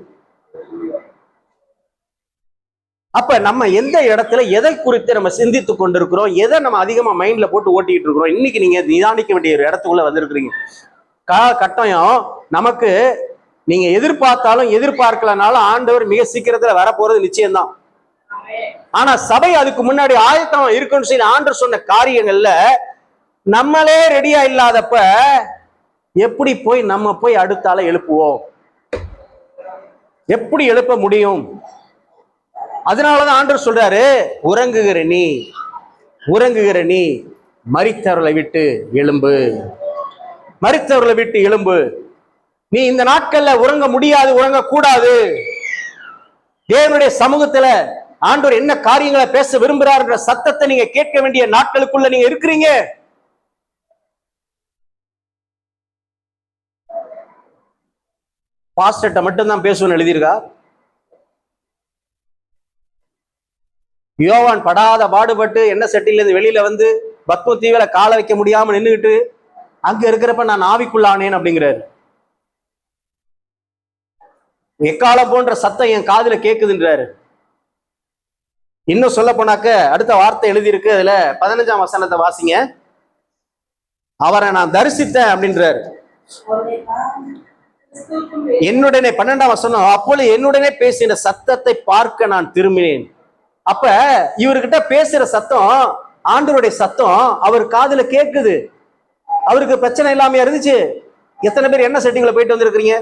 அப்ப நம்ம எந்த இடத்துல எதை குறித்து நம்ம சிந்தித்து கொண்டிருக்கிறோம், எதை நம்ம அதிகமா மைண்ட்ல போட்டு ஓட்டிட்டு இருக்கிறோம், இன்னைக்கு நீங்க நிதானிக்க வேண்டிய ஒரு இடத்துக்குள்ள வந்திருக்கிறீங்க. கட்டாயம் நமக்கு நீங்க எதிர்பார்த்தாலும் எதிர்பார்க்கலனாலும் ஆண்டவர் மிக சீக்கிரத்துல வரப்போறது நிச்சயம்தான். ஆனா சபை அதுக்கு முன்னாடி ஆயத்தம் இருக்குன்னு சொல்லி ஆண்டவர் சொன்ன காரியங்கள்ல நம்மளே ரெடியா இல்லாதப்ப எப்படி போய் நம்ம போய் அடுத்தால எழுப்புவோம்? எப்படி எழுப்ப முடியும்? அதனாலதான் ஆண்டவர் சொல்றாரு, உறங்குகிற நீ மரித்தவர்களை விட்டு எழும்பு, மரித்தவர்களை விட்டு எழும்பு. நீ இந்த நாட்கள்ல உறங்க முடியாது, உறங்க கூடாது. தேவனுடைய சமூகத்துல ஆண்டவர் என்ன காரியங்களை பேச விரும்புறாருன்ற சத்தத்தை நீங்க கேட்க வேண்டிய நாட்களுக்குள்ள நீங்க இருக்கிறீங்க. பாஸ்டர்ட்ட மட்டும்தான் பேசுவேன்னு எழுதியிருக்கா? யோவான் படாத பாடுபட்டு என்ன செட்டில இருந்து வெளியில வந்து பத்ம தீவில கால வைக்க முடியாம நின்றுகிட்டு அங்க இருக்கிறப்ப நான் ஆவிக்குள்ளானேன் அப்படிங்கிறாரு. எக்காலம் போன்ற சத்தம் என் காதுல கேக்குதுன்றாரு. இன்னும் சொல்ல போனாக்க அடுத்த வார்த்தை எழுதியிருக்கு, அதுல 15ஆம் வசனத்தை வாசிங்க. அவரை நான் தரிசித்தேன் அப்படின்றாரு. என்னுடனே 12ஆம் வசனம், அப்பொழுது என்னுடனே பேசின சத்தத்தை பார்க்க நான் திரும்பினேன். அப்ப இவர்கிட்ட பேசுற சத்தம் ஆண்டவருடைய சத்தம் அவர் காதுல கேக்குது. அவருக்கு பிரச்சனை இல்லாம இருந்துச்சு. எத்தனை பேர் என்ன செட்டிங்ல போயிட்டு வந்திருக்கிறீங்க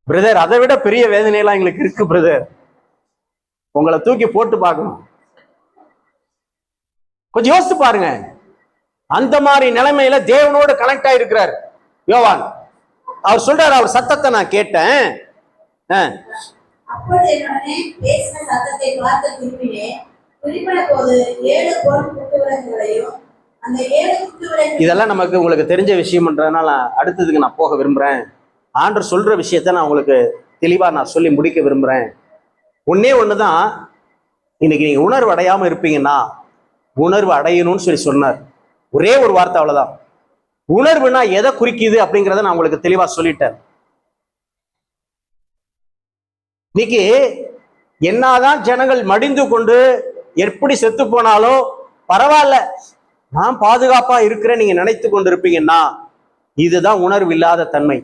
பிரதர்? அதை விட பெரிய வேதனையெல்லாம் எங்களுக்கு இருக்கு பிரதர். உங்களை தூக்கி போட்டு பார்க்கணும். கொஞ்சம் யோசித்து பாருங்க. அந்த மாதிரி நிலைமையில தேவனோடு கனெக்ட் ஆயிருக்கிறார் யோவான். அவர் சொல்றாரு, அவர் சத்தத்தை நான் கேட்டேன். இதெல்லாம் நமக்கு உங்களுக்கு தெரிஞ்ச விஷயம்ன்றதுனால அடுத்ததுக்கு நான் போக விரும்புறேன். ஆண்டவர் சொல்ற விஷயத்த நான் உங்களுக்கு தெளிவா நான் சொல்லி முடிக்க விரும்புறேன். ஒன்னே ஒண்ணுதான், இன்னைக்கு நீங்க உணர்வு அடையாம இருப்பீங்கன்னா உணர்வு அடையணும்னு சொல்லி சொன்னார். ஒரே ஒரு வார்த்தை, அவ்வளவுதான். உணர்வுனா எதை குறிக்குது அப்படிங்கிறத நான் உங்களுக்கு தெளிவா சொல்லிட்டேன். இன்னைக்கு என்னதான் ஜனங்கள் மடிந்து கொண்டு எப்படி செத்து போனாலும் பரவாயில்ல, நான் பாதுகாப்பா இருக்கிறேன் நீங்க நினைத்து கொண்டு இருப்பீங்கன்னா இதுதான் உணர்வு இல்லாத தன்மை.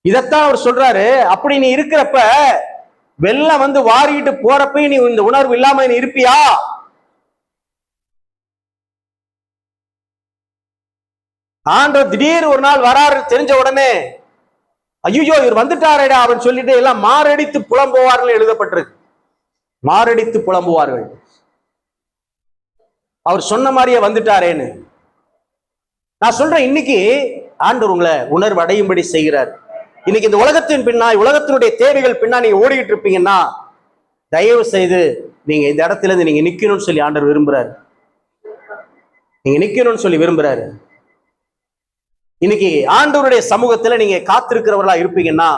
இதத்தான் அவர் சொல்றாரு. அப்படி நீ இருக்கிறப்ப வெள்ளம் வந்து வாரிட்டு போறப்ப நீ இந்த உணர்வு இல்லாம நீ இருப்பியா? ஆண்டவர் திடீர் ஒரு நாள் வராரு தெரிஞ்ச உடனே ஐயோ இவர் வந்துட்டாரேடா அப்படின்னு சொல்லிட்டு எல்லாம் மாரடித்து புலம்புவார்கள் எழுதப்பட்டிருக்கு. மாரடித்து புலம்புவார்கள், அவர் சொன்ன மாதிரியே வந்துட்டாரேன்னு. நான் சொல்றேன், இன்னைக்கு ஆண்டவர் உங்களை உணர்வு அடையும்படி செய்கிறார். இன்னைக்கு இந்த உலகத்தின் பின்னா, உலகத்தினுடைய தேவைகள் பின்னா நீங்க ஓடிக்கிட்டு இருப்பீங்கன்னா தயவு செய்து நீங்க இந்த இடத்துல இருந்து நீங்க நிக்கணும்னு சொல்லி ஆண்டவர் விரும்புறாரு. நீங்க நிக்கணும்னு சொல்லி விரும்புறாரு. இன்னைக்கு ஆண்டவருடைய சமூகத்துல நீங்க காத்திருக்கிறவர்களா இருப்பீங்கன்னா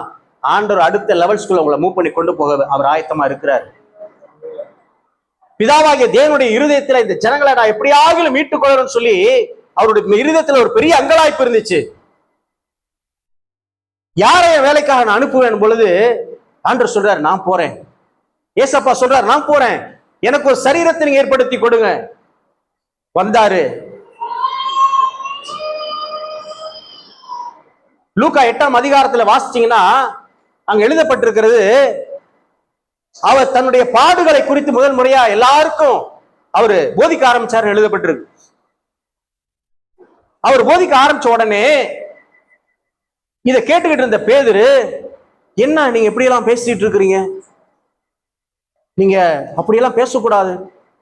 ஆண்டவர் அடுத்த லெவல்ஸ்குள்ள உங்களை மூவ் பண்ணி கொண்டு போக அவர் ஆயத்தமா இருக்கிறார். பிதாவாகிய தேவனுடைய இருதயத்துல இந்த ஜனங்களை நான் எப்படியாவது மீட்டுக் கொள்ளணும்னு சொல்லி அவருடைய இருதயத்துல ஒரு பெரிய அங்கலாய்ப்பு இருந்துச்சு. யாரை வேலைக்காக நான் அனுப்புவேன் பொழுது ஆண்டவர் சொல்றாரு, நான் போறேன். ஏசப்பா சொல்றாரு, நான் போறேன், எனக்கு ஒரு சரீரத்தை நீங்க ஏற்படுத்தி கொடுங்க. வந்தாரு. லூக்கா 8ஆம் அதிகாரத்துல வாசிச்சீங்கன்னா அங்க எழுதப்பட்டிருக்கிறது, அவர் தன்னுடைய பாடுகளை குறித்து முதல் முறையா எல்லாருக்கும் அவரு போதிக்க ஆரம்பிச்சாரு எழுதப்பட்டிருக்கு. அவர் போதிக்க ஆரம்பிச்ச உடனே இதை கேட்டுக்கிட்டு இருந்த பேதுரு, என்ன நீங்க இப்படி எல்லாம் பேசிட்டு இருக்கிறீங்க, நீங்க அப்படியெல்லாம் பேசக்கூடாது,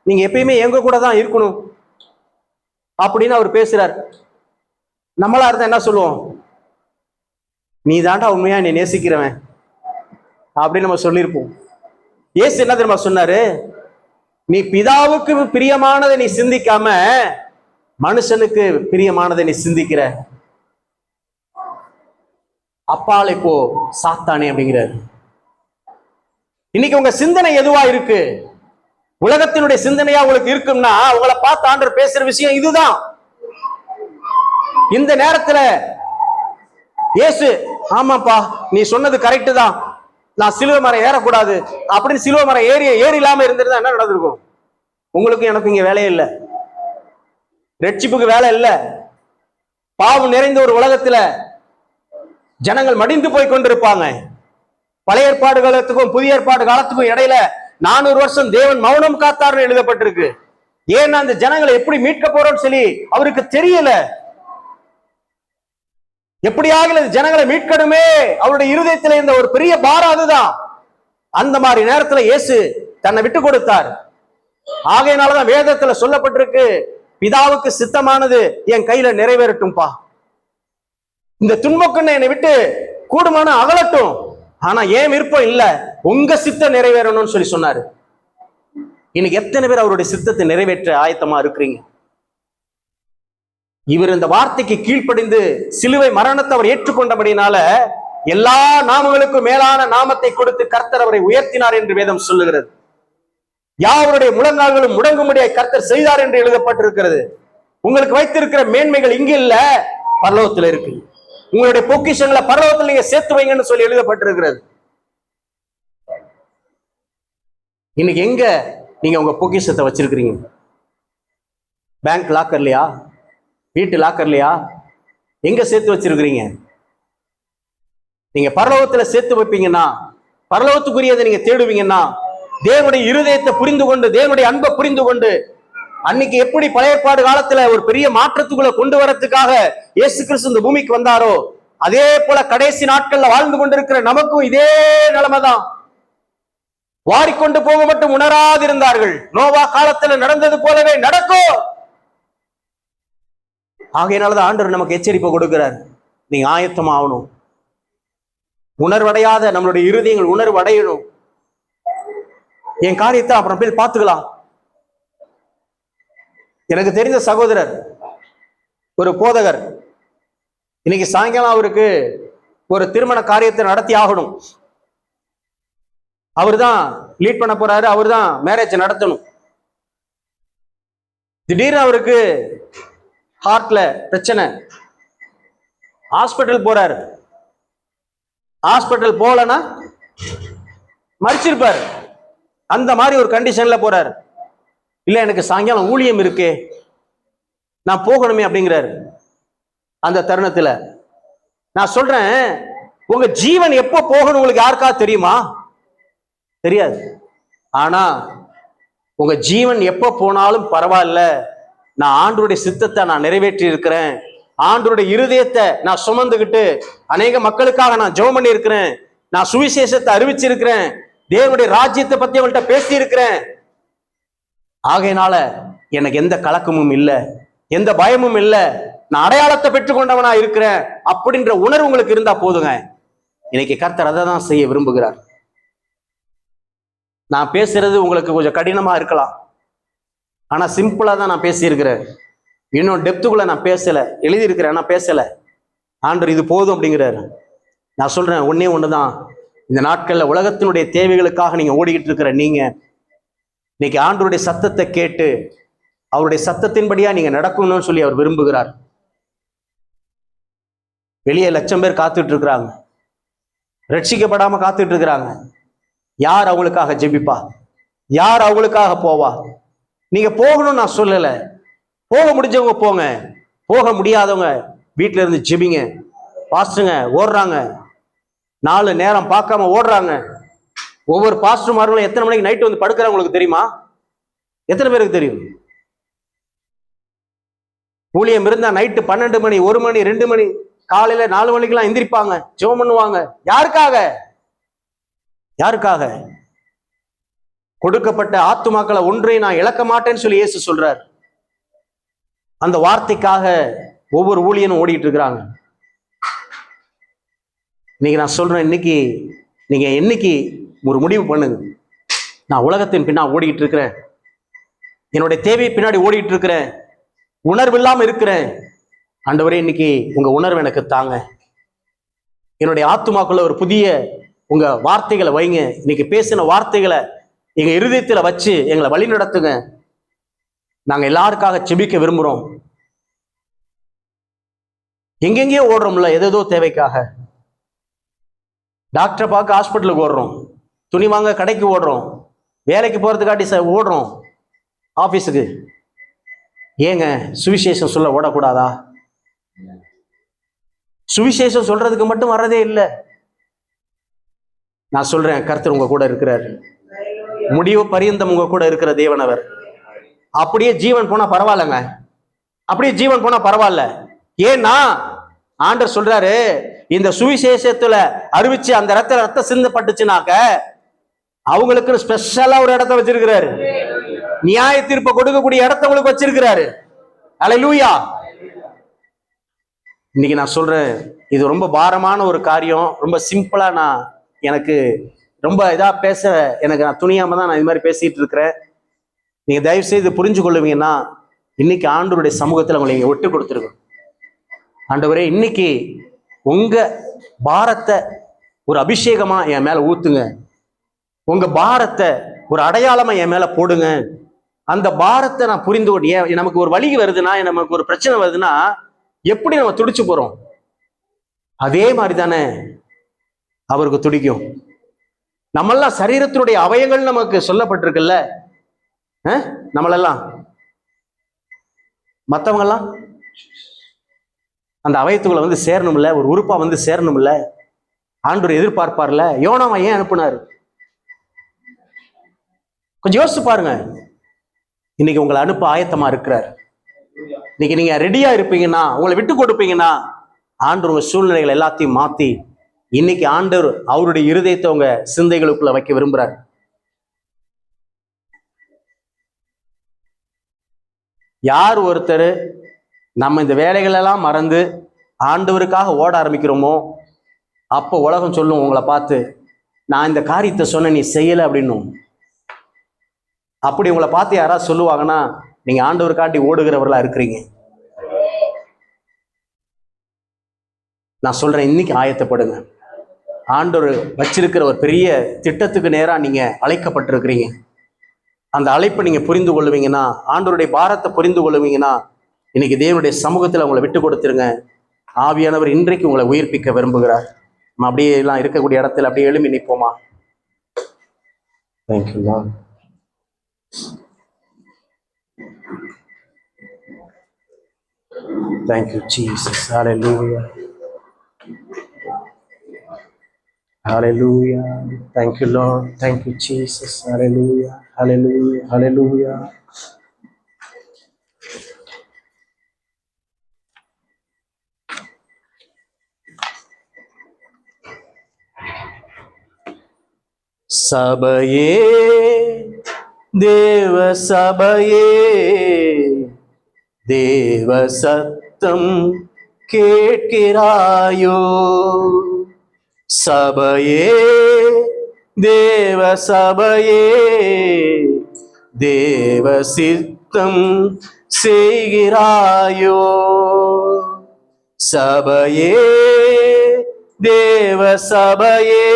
நீங்க எப்பயுமே எங்க கூட தான் இருக்கணும் அப்படின்னு அவர் பேசுறார். நம்மளா இருந்தா என்ன சொல்லுவோம்? நீ தாண்டா உண்மையா நீ நேசிக்கிறவன் அப்படின்னு நம்ம சொல்லியிருப்போம். இயேசு என்ன தெரியுமா சொன்னாரு? நீ பிதாவுக்கு பிரியமானதை நீ சிந்திக்காம மனுஷனுக்கு பிரியமானதை நீ சிந்திக்கிற, அப்பாலை போ சாத்தானே அப்படிங்கிறார். இன்னைக்கு உங்க சிந்தனை எதுவா இருக்கு? உலகத்தினுடைய சிந்தனையா உங்களுக்கு இருக்கும்னா உங்களை பார்த்து ஆண்டவர் பேசுற விஷயம் இதுதான். இந்த நேரத்துல இயேசு, ஆமாப்பா நீ சொன்னது கரெக்டு தான், நான் சிலுவை மரம் ஏறக்கூடாது அப்படின்னு சிலுவை மரம் ஏறி இல்லாம இருந்திருந்தா என்ன நடந்திருக்கும்? உங்களுக்கும் எனக்கும் இங்க வேலையே இல்லை, ரட்சிப்புக்கு வேலை இல்லை. பாவம் நிறைந்த ஒரு உலகத்துல ஜனங்கள் மடிந்து போய் கொண்டிருப்பாங்க. பழைய ஏற்பாடு காலத்துக்கும் புதிய ஏற்பாடு காலத்துக்கும் இடையில 400 வருஷம் தேவன் மௌனம் காத்தார்னு எழுதப்பட்டிருக்கு. ஏன்னா அந்த ஜனங்களை எப்படி மீட்க போறோம்னு சொல்லி அவருக்கு தெரியல. எப்படியாக ஜனங்களை மீட்கணுமே அவருடைய இருதயத்தில் இருந்த ஒரு பெரிய பாரம் அதுதான். அந்த மாதிரி நேரத்துல இயேசு தன்னை விட்டு கொடுத்தார். ஆகையினாலதான் வேதத்துல சொல்லப்பட்டிருக்கு, பிதாவுக்கு சித்தமானது என் கையில நிறைவேறட்டும்பா, இந்த துன்பக்குன்னு என்னை விட்டு கூடுமான அகலட்டும், ஆனா ஏன் விருப்பம் இல்ல, உங்க சித்தம் நிறைவேறணும்னு சொல்லி சொன்னாரு. இன்னைக்கு எத்தனை பேர் அவருடைய சித்தத்தை நிறைவேற்ற ஆயத்தமா இருக்கிறீங்க? இவர் இந்த வார்த்தைக்கு கீழ்ப்படிந்து சிலுவை மரணத்தை அவர் ஏற்றுக்கொண்டபடினால எல்லா நாமங்களுக்கும் மேலான நாமத்தை கொடுத்து கர்த்தர் அவரை உயர்த்தினார் என்று வேதம் சொல்லுகிறது. யாவருடைய முழங்கால்களும் முடங்கும்படியாய் கர்த்தர் செய்தார் என்று எழுதப்பட்டிருக்கிறது. உங்களுக்கு வைத்திருக்கிற மேன்மைகள் இங்கு இல்ல, பரலோகத்தில் இருக்கு. உங்களுடைய பொக்கிஷங்களை பரலோகத்தில் நீங்க சேர்த்து வைங்கன்னு சொல்லி எழுதப்பட்டிருக்கிறது. இன்னைக்கு எங்க நீங்க உங்க பொக்கிஷத்தை வச்சிருக்கிறீங்க? பேங்க் லாக்கர்லையா, வீட்டு லாக்கர்லையா, எங்க சேர்த்து வச்சிருக்கிறீங்க? நீங்க பரலோகத்துல சேர்த்து வைப்பீங்கன்னா, பரலோகத்துக்குரியதை நீங்க தேடுவீங்கன்னா, தேவனுடைய இருதயத்தை புரிந்து கொண்டு, தேவனுடைய அன்பை புரிந்து கொண்டு, அன்னைக்கு எப்படி பழைய ஏற்பாடு காலத்துல ஒரு பெரிய மாற்றத்துக்குள்ள கொண்டு வரதுக்காக இயேசு கிறிஸ்து இந்த பூமிக்கு வந்தாரோ, அதே போல கடைசி நாட்கள்ல வாழ்ந்து கொண்டிருக்கிற நமக்கும் இதே நிலைமைதான். வாரிக்கொண்டு போக மட்டும் உணராதிருந்தார்கள். நோவா காலத்துல நடந்தது போலவே நடக்கும். ஆகையினாலதான் ஆண்டவர் நமக்கு எச்சரிப்பை கொடுக்கிறார், நீங்க ஆயத்தம் ஆகணும். உணர்வடையாத நம்மளுடைய இருதயங்கள் உணர்வு அடையணும். என் காரியத்தை அப்புறம் போய் பார்த்துக்கலாம். எனக்கு தெரிந்த சகோதரர் ஒரு போதகர், இன்னைக்கு சாயங்காலம் அவருக்கு ஒரு திருமண காரியத்தை நடத்தி ஆகணும். அவர் தான் லீட் பண்ண போறாரு, அவர் தான் மேரேஜ் நடத்தணும். திடீர்னு அவருக்கு ஹார்ட்ல பிரச்சனை, ஹாஸ்பிட்டல் போறாரு. ஹாஸ்பிட்டல் போலன்னா மறிச்சிருப்பாரு. அந்த மாதிரி ஒரு கண்டிஷன்ல போறாரு. இல்ல எனக்கு சாயங்காலம் ஊழியம் இருக்கு, நான் போகணுமே அப்படிங்கிறாரு. அந்த தருணத்துல நான் சொல்றேன், உங்க ஜீவன் எப்போ போகணும் உங்களுக்கு யாருக்காவது தெரியுமா? தெரியாது. ஆனா உங்க ஜீவன் எப்போ போனாலும் பரவாயில்ல, நான் ஆண்டவருடைய சித்தத்தை நான் நிறைவேற்றி இருக்கிறேன், ஆண்டவருடைய இருதயத்தை நான் சுமந்துகிட்டு அநேக மக்களுக்காக நான் ஜெபம் பண்ணி இருக்கிறேன், நான் சுவிசேஷத்தை அறிவிச்சிருக்கிறேன், தேவனுடைய ராஜ்யத்தை பத்தி அவங்கள்ட்ட பேசி இருக்கிறேன். ஆகையினால எனக்கு எந்த கலக்கமும் இல்லை, எந்த பயமும் இல்லை, நான் அடையாளத்தை பெற்றுக்கொண்டவனா இருக்கிறேன் அப்படின்ற உணர்வு உங்களுக்கு இருந்தா போதுங்க. இன்னைக்கு கர்த்தர் அதை தான் செய்ய விரும்புகிறார். நான் பேசுறது உங்களுக்கு கொஞ்சம் கடினமா இருக்கலாம், ஆனா சிம்பிளா தான் நான் பேசியிருக்கிறேன். இன்னும் டெப்த்துக்குள்ள நான் பேசல, எழுதியிருக்கிறேன், நான் பேசல. ஆண்டவர் இது போதும் அப்படிங்கிறாரு. நான் சொல்றேன், ஒன்னே ஒண்ணுதான். இந்த நாட்கள்ல உலகத்தினுடைய தேவைகளுக்காக நீங்க ஓடிக்கிட்டு இருக்கிற நீங்க இன்னைக்கு ஆண்டவருடைய சத்தத்தை கேட்டு அவருடைய சத்தத்தின்படியா நீங்க நடக்கணும்னு சொல்லி அவர் விரும்புகிறார். வெளியே லட்சம் பேர் காத்துட்டு இருக்கிறாங்க, ரட்சிக்கப்படாம காத்துட்டு இருக்கிறாங்க. யார் அவங்களுக்காக ஜெபிப்பா? யார் அவங்களுக்காக போவா? நீங்க போகணும்னு நான் சொல்லல. போக முடிஞ்சவங்க போங்க, போக முடியாதவங்க வீட்டுல இருந்து ஜெபிங்க. பாஸ்டருங்க ஓடுறாங்க, 4 நேரம் பார்க்காம ஓடுறாங்க. ஒவ்வொரு பாஸ்டர்மார்களும் எத்தனை மணிக்கு நைட்டு வந்து படுக்கிறாங்க உங்களுக்கு தெரியுமா? எத்தனை பேருக்கு தெரியும்? ஊழியம் இருந்தா நைட்டு 12 மணி, 1 மணி, 2 மணி, காலையில 4 மணிக்கெல்லாம் எந்திரிப்பாங்க, ஜெபம் பண்ணுவாங்க. யாருக்காக? யாருக்காக? கொடுக்கப்பட்ட ஆத்துமாக்களை ஒன்றை நான் இழக்க மாட்டேன்னு சொல்லி இயேசு சொல்றார். அந்த வார்த்தைக்காக ஒவ்வொரு ஊழியனும் ஓடிட்டு இருக்கிறாங்க. இன்னைக்கு நான் சொல்றேன், நீங்க என்னைக்கு ஒரு முடிவு பண்ணுங்க, நான் உலகத்தின் பின்னா ஓடிட்டு இருக்கிறேன், என்னுடைய தேவையை பின்னாடி ஓடிட்டு இருக்கிறேன், உணர்வு இல்லாம இருக்கிறேன். ஆண்டவரே, இன்னைக்கு உங்க உணர்வு எனக்கு தாங்க. என்னுடைய ஆத்துமாக்குள்ள ஒரு புதிய உங்க வார்த்தைகளை வைங்க. இன்னைக்கு பேசின வார்த்தைகளை எங்க இருதயத்துல வச்சு எங்களை வழி நடத்துங்க. நாங்க எல்லாருக்காக செபிக்க விரும்புறோம். எங்கெங்கேயோ ஓடுறோம்ல, ஏதோ தேவைக்காக. டாக்டரை பார்க்க ஹாஸ்பிட்டலுக்கு ஓடுறோம், துணி வாங்க கடைக்கு ஓடுறோம், வேலைக்கு போறதுக்காட்டி ஓடுறோம், ஆபீஸுக்கு. ஏங்க சுவிசேஷம் சொல்ல ஓடக்கூடாதா? சுவிசேஷம் சொல்றதுக்கு மட்டும் வர்றதே இல்லை. நான் சொல்றேன், கர்த்தர் உங்க கூட இருக்கிறார். முடிவு பரியந்தம் உங்க கூட இருக்கிற தேவன் அவர். அப்படியே ஜீவன் போனா பரவாயில்லைங்க, அப்படியே ஜீவன் போனா பரவாயில்ல. ஏன்னா ஆண்டவர் சொல்றாரு, இந்த சுவிசேஷத்துல அறிவிச்சு அந்த ரத்தம் சிந்தப்பட்டுச்சுனாக்க அவங்களுக்கு ஸ்பெஷலா ஒரு இடத்த வச்சிருக்கிறாரு. நியாய தீர்ப்பை கொடுக்கக்கூடிய இடத்த உங்களுக்கு வச்சிருக்கிறாரு. அல்லேலூயா. இன்னைக்கு நான் சொல்றேன், இது ரொம்ப பாரமான ஒரு காரியம். ரொம்ப சிம்பிளா எனக்கு ரொம்ப இதா பேச நான் துணியாம தான் நான் இது மாதிரி பேசிட்டு இருக்கிறேன். நீங்க தயவு செய்து புரிஞ்சு கொள்ளுவீங்கன்னா, இன்னைக்கு ஆண்டவருடைய சமூகத்துல உங்களை நீங்க விட்டு கொடுத்துருக்கோம். ஆண்டவரே, இன்னைக்கு உங்க பாரத்தை ஒரு அபிஷேகமா என் மேல ஊத்துங்க, உங்க பாரத்தை ஒரு அடையாளமா என் மேல போடுங்க. அந்த பாரத்தை நான் புரிந்து கொண்டு, நமக்கு ஒரு வலி வருதுன்னா, நமக்கு ஒரு பிரச்சனை வருதுன்னா எப்படி நம்ம துடிச்சு போறோம், அதே மாதிரி தானே அவருக்கு துடிக்கும். நம்மெல்லாம் சரீரத்தினுடைய அவயங்கள் நமக்கு சொல்லப்பட்டிருக்குல்ல. நம்மளெல்லாம் மற்றவங்கெல்லாம் அந்த அவயத்துக்குள்ள வந்து சேரணும்ல, ஒரு உறுப்பா வந்து சேரணும்ல. ஆண்டவர் எதிர்பார்ப்பார்ல. யோனாவை ஏன் அனுப்புனாரு? கொஞ்சம் யோசிச்சு பாருங்க. இன்னைக்கு உங்களை அனுப்ப ஆயத்தமா இருக்கிறார். இன்னைக்கு நீங்க ரெடியா இருப்பீங்கன்னா, உங்களை விட்டு கொடுப்பீங்கன்னா, ஆண்டவர் உங்க சூழ்நிலைகள் எல்லாத்தையும் மாத்தி இன்னைக்கு ஆண்டவர் அவருடைய இருதயத்தை உங்க சிந்தைகளுக்குள்ள வைக்க விரும்புறாரு. யார் ஒருத்தர் நம்ம இந்த வேலைகள் எல்லாம் மறந்து ஆண்டவருக்காக ஓட ஆரம்பிக்கிறோமோ, அப்போ உலகம் சொல்லும் உங்களை பார்த்து, நான் இந்த காரியத்தை சொன்ன நீ செய்யலை அப்படின்னும். அப்படி உங்களை பார்த்து யாராவது சொல்லுவாங்கன்னா, நீங்க ஆண்டவருக்காண்டி ஓடுகிறவர்களா இருக்கிறீங்க. நான் சொல்றேன், இன்னைக்கு ஆயத்தப்படுங்க. ஆண்டவர் வச்சிருக்கிற ஒரு பெரிய திட்டத்துக்கு நேரா நீங்க அழைக்கப்பட்டிருக்கிறீங்க. அந்த அழைப்பை நீங்க புரிந்து கொள்ளுவீங்கன்னா, ஆண்டவருடைய பாரத்தை புரிந்து கொள்ளுவீங்கன்னா, இன்னைக்கு தேவனுடைய சமூகத்துல உங்களை விட்டு கொடுத்துருங்க. ஆவியானவர் இன்றைக்கு உங்களை உயிர்ப்பிக்க விரும்புகிறார். நம்ம அப்படியே எல்லாம் இருக்கக்கூடிய இடத்துல அப்படியே எழும்பி நிற்போமா? Thank you lord. Thank you, Jesus. Hallelujah. Hallelujah. Thank you, Lord. Thank you, Jesus. Hallelujah. Hallelujah. Hallelujah. சபையே, தேவ சபையே, தேவ சத்தம் கேட்கிறாயோ? சபையே, தேவ சபையே, தேவ சித்தம் செய்கிறாயோ? சபையே, தேவ சபையே,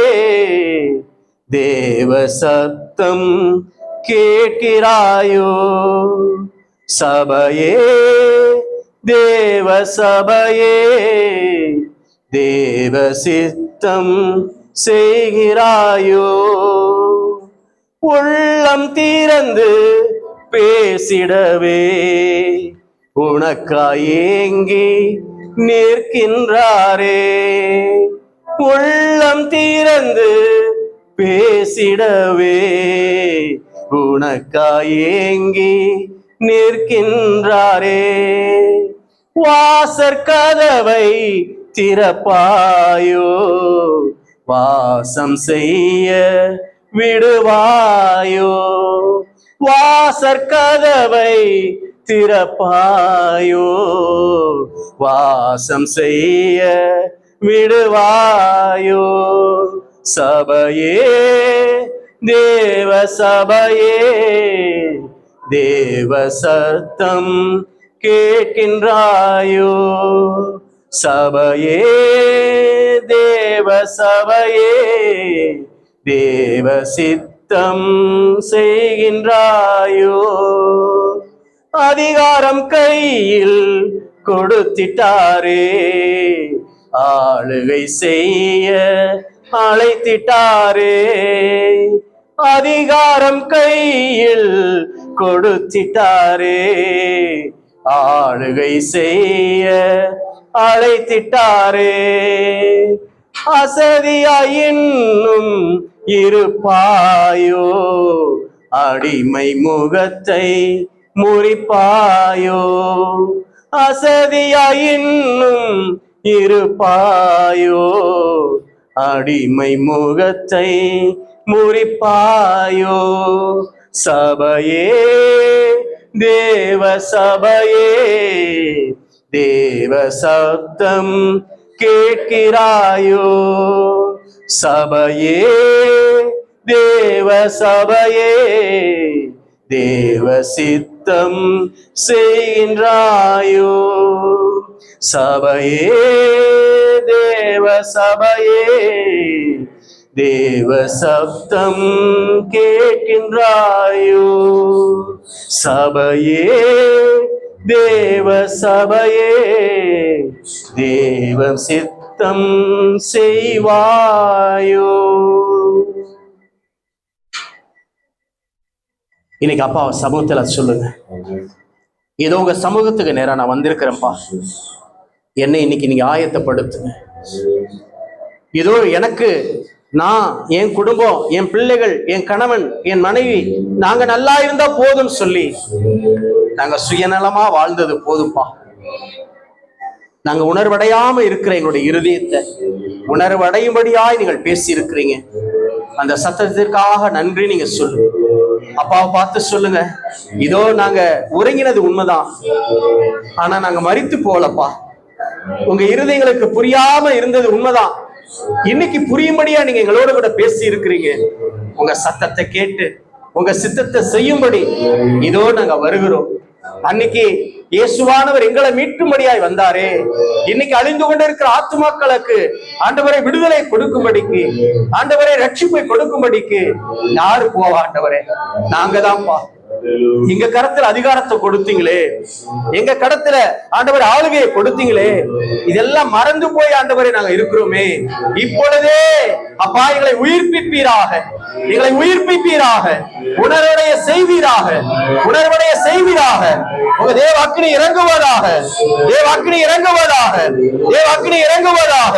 தேவ சத்தம் கேட்கிறாயோ? சபையே தேவ சபையே தேவ சித்தம் செய்கிறாயோ? உள்ளம் திறந்து பேசிடவே உனக்காய் ஏங்கி நிற்கின்றாரே. உள்ளம் திறந்து பேசிடவே உனக்காய் ஏங்கி நிற்கின்றாரே. வாசற்கதவை திறப்பாயோ? வாசம் செய்ய விடுவாயோ? வாசற்கதவை திறப்பாயோ? வாசம் செய்ய விடுவாயோ? சபையே தேவ சபையே தேவ சத்தம் கேட்கின்றாயோ? சபையே தேவ சபையே தேவ சித்தம் செய்கின்றாயோ? அதிகாரம் கையில் கொடுத்திட்டாரே, ஆளுகை செய்ய அழைத்திட்டாரே. அதிகாரம் கையில் கொடுத்திட்டாரே, ஆளுகை செய்ய அழைத்திட்டாரே. அசதியாய் இன்னும் இருப்பாயோ? அடிமை முகத்தை முறிப்பாயோ? அசதியாய் இன்னும் இருப்பாயோ? அடிமை முகத்தை முறிப்பாயோ? சபையே தேவ சபையே தேவ சப்தம் கேட்கிறாயோ? சபையே தேவ சபையே தேவ சித்தம் செய்கின்றாயோ? சபையே தேவ சபையே தேவ சப்தம் கேட்கின்றாயோ? சபையே தேவ சபையே தேவ சித்தம் செய்வாயோ? இன்னைக்கு அப்பா சமூகத்துல சொல்லுங்க, ஏதோ உங்க சமூகத்துக்கு நேரா நான் வந்திருக்கிறேன்ப்பா, என்னை இன்னைக்கு நீங்க ஆயத்தப்படுத்துங்க. ஏதோ எனக்கு நான், என் குடும்பம், என் பிள்ளைகள், என் கணவன், என் மனைவி, நாங்க நல்லா இருந்தா போதும்னு சொல்லி நாங்க சுயநலமா வாழ்ந்தது போதும்பா. நாங்க உணர்வடையாம இருக்கிற எங்களுடைய இருதயத்தை உணர்வடையும்படியாய் நீங்கள் பேசி இருக்கிறீங்க. அந்த சத்தத்திற்காக நன்றி. நீங்க சொல்லுங்க, அப்பாவை பார்த்து சொல்லுங்க, இதோ நாங்க உறங்கினது உண்மைதான், ஆனா நாங்க மரித்து போலப்பா. உங்க இருதயங்களுக்கு புரியாம இருந்தது உண்மைதான், இன்னைக்கு புரியும்படியா நீங்க எங்களோட கூட பேசி இருக்கிறீங்க. உங்க சத்தத்தை கேட்டு உங்க சித்தத்தை செய்யும்படி இதோ நாங்க வருகிறோம். அன்னைக்கு இயேசுவானவர் எங்களை மீட்கும்படியாய் வந்தாரே, இன்னைக்கு அழிந்து கொண்டிருக்கிற ஆத்துமாக்களுக்கு ஆண்டவரை விடுதலை கொடுக்கும்படிக்கு, ஆண்டவரை ரட்சிப்பை கொடுக்கும்படிக்கு யாரு போவா? ஆண்டவரே நாங்க தான்ப்பா. எங்க கரத்துல அதிகாரத்தை கொடுத்தீங்களே, எங்க கடத்துல ஆண்டவர் ஆளுகையை கொடுத்தீங்களே, இதெல்லாம் மறந்து போய் ஆண்டவரை நாங்க இருக்கிறோமே. இப்பொழுதே அப்பா எங்களை உயிர்ப்பிப்பீராக, எங்களை உயிர்ப்பிப்பீராக, உணர்வடைய செய்வீராக, உணர்வடைய செய்வீராக. உங்க தேவ அக்கினி இறங்குவதாக, தேவ அக்கினி இறங்குவதாக, தேவ அக்கினி இறங்குவதாக,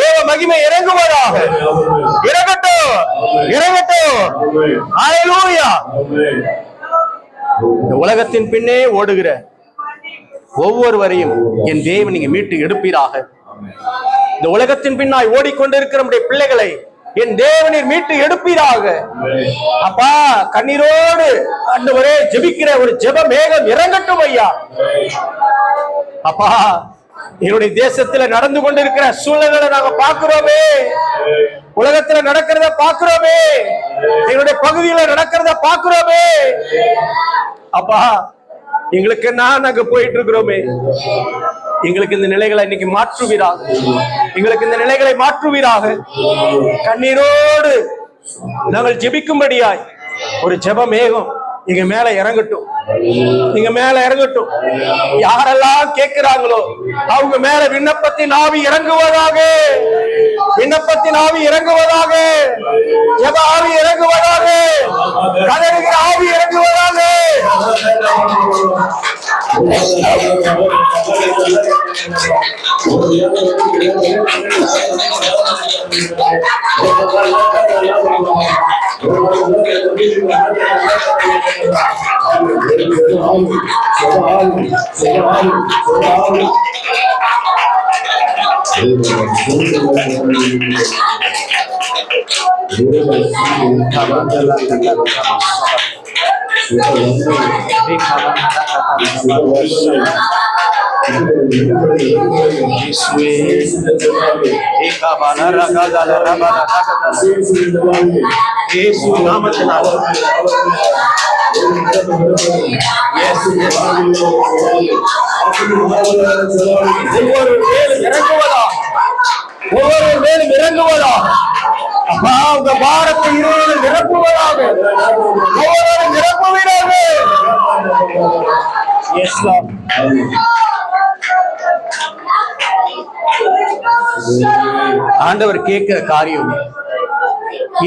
தேவ மகிமை இறங்குவதாக. இறங்கட்டும், இறங்கட்டும். ஹல்லேலூயா. இந்த உலகத்தின் பின்னே ஓடுகிற ஒவ்வொருவரையும் என் தேவன் நீங்க மீட்டு எடுப்பீராக. இந்த உலகத்தின் பின்னாய் ஓடிக்கொண்டிருக்கிற நம்முடைய பிள்ளைகளை என் தேவனீர் மீட்டு எடுப்பீராக. அப்பா கண்ணீரோடு ஆண்டவரே ஜெபிக்கிற ஒரு ஜெப மேகம் இறங்கட்டும் ஐயா. அப்பா என்னுடைய தேசத்துல நடந்து கொண்டிருக்கிற சூழ்நிலை நாங்க பாக்குறோமே, உலகத்துல நடக்கிறத பாக்குறோமே, எங்களுடைய பகுதியில நடக்கிறத பாக்குறோமே. அப்பா எங்களுக்கு நாங்க போயிட்டு இருக்கிறோமே, எங்களுக்கு இந்த நிலைகளை இன்னைக்கு மாற்றுவீராக, எங்களுக்கு இந்த நிலைகளை மாற்றுவீராக. கண்ணீரோடு நாங்கள் ஜெபிக்கும்படியாய் ஒரு ஜெப மேகம் இங்க மேல இறங்கட்டும், இங்க மேல இறங்கட்டும். யாரெல்லாம் கேட்கிறாங்களோ அவங்க மேல விண்ணப்பத்தின் ஆவி இறங்குவதாக, விண்ணப்பத்தின் ஆவி இறங்குவதாக, ஜெப ஆவி இறங்குவதாக, கதறுகிற ஆவி இறங்குவதாக. ஒவ்வொரு மேலும் இறங்குவதா அப்பா, உங்க பாரத்தை இருவரு நிரப்புவதாக, ஒவ்வொரு நிரப்புவீராக. ஆண்டவர் கேட்கிற காரியம்,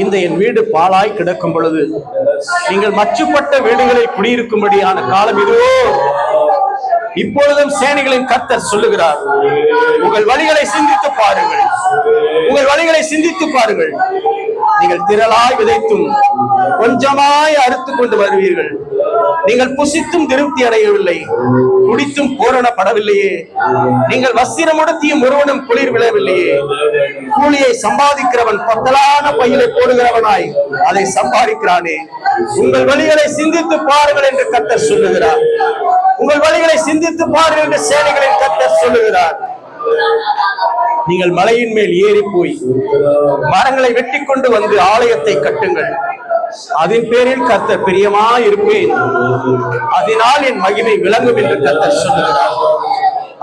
இந்த என் வீடு பாழாய் கிடக்கும் பொழுது நீங்கள் மச்சுப்பட்ட வீடுகளில் குடியிருக்கும்படியான காலம் இதுவோ? இப்பொழுதும் சேனைகளின் கர்த்தர் சொல்லுகிறார், உங்கள் வழிகளை சிந்தித்து பாருங்கள், உங்கள் வழிகளை சிந்தித்து பாருங்கள். நீங்கள் திரளாய் விதைத்தும் கொஞ்சமாய் அறுத்து கொண்டு வருவீர்கள். நீங்கள் புசித்தும் திருப்தி அடையவில்லை, குடித்தும் பூரணப்படவில்லையே. நீங்கள் வஸ்திரம் உடுத்தியும் ஒருவனும் குளிர் விழவில்லையே. கூலியை சம்பாதிக்கிறவன் பத்தலான பையிலை போடுகிறவனாய் அதை சம்பாதிக்கிறானே. உங்கள் வழிகளை சிந்தித்து பாருங்கள் என்று கர்த்தர் சொல்லுகிறார். உங்கள் வழிகளை சிந்தித்து பாருங்கள் என்று சேனைகளின் கர்த்தர் சொல்லுகிறார். நீங்கள் மலையின் மேல் ஏறி போய் மரங்களை வெட்டி கொண்டு வந்து ஆலயத்தை கட்டுங்கள். அதன் பேரில் கர்த்தர் பிரியமாய் இருப்பேன், அதனால் என் மகிமை விளங்கும் என்று கர்த்தர் சொல்லுகிறார்.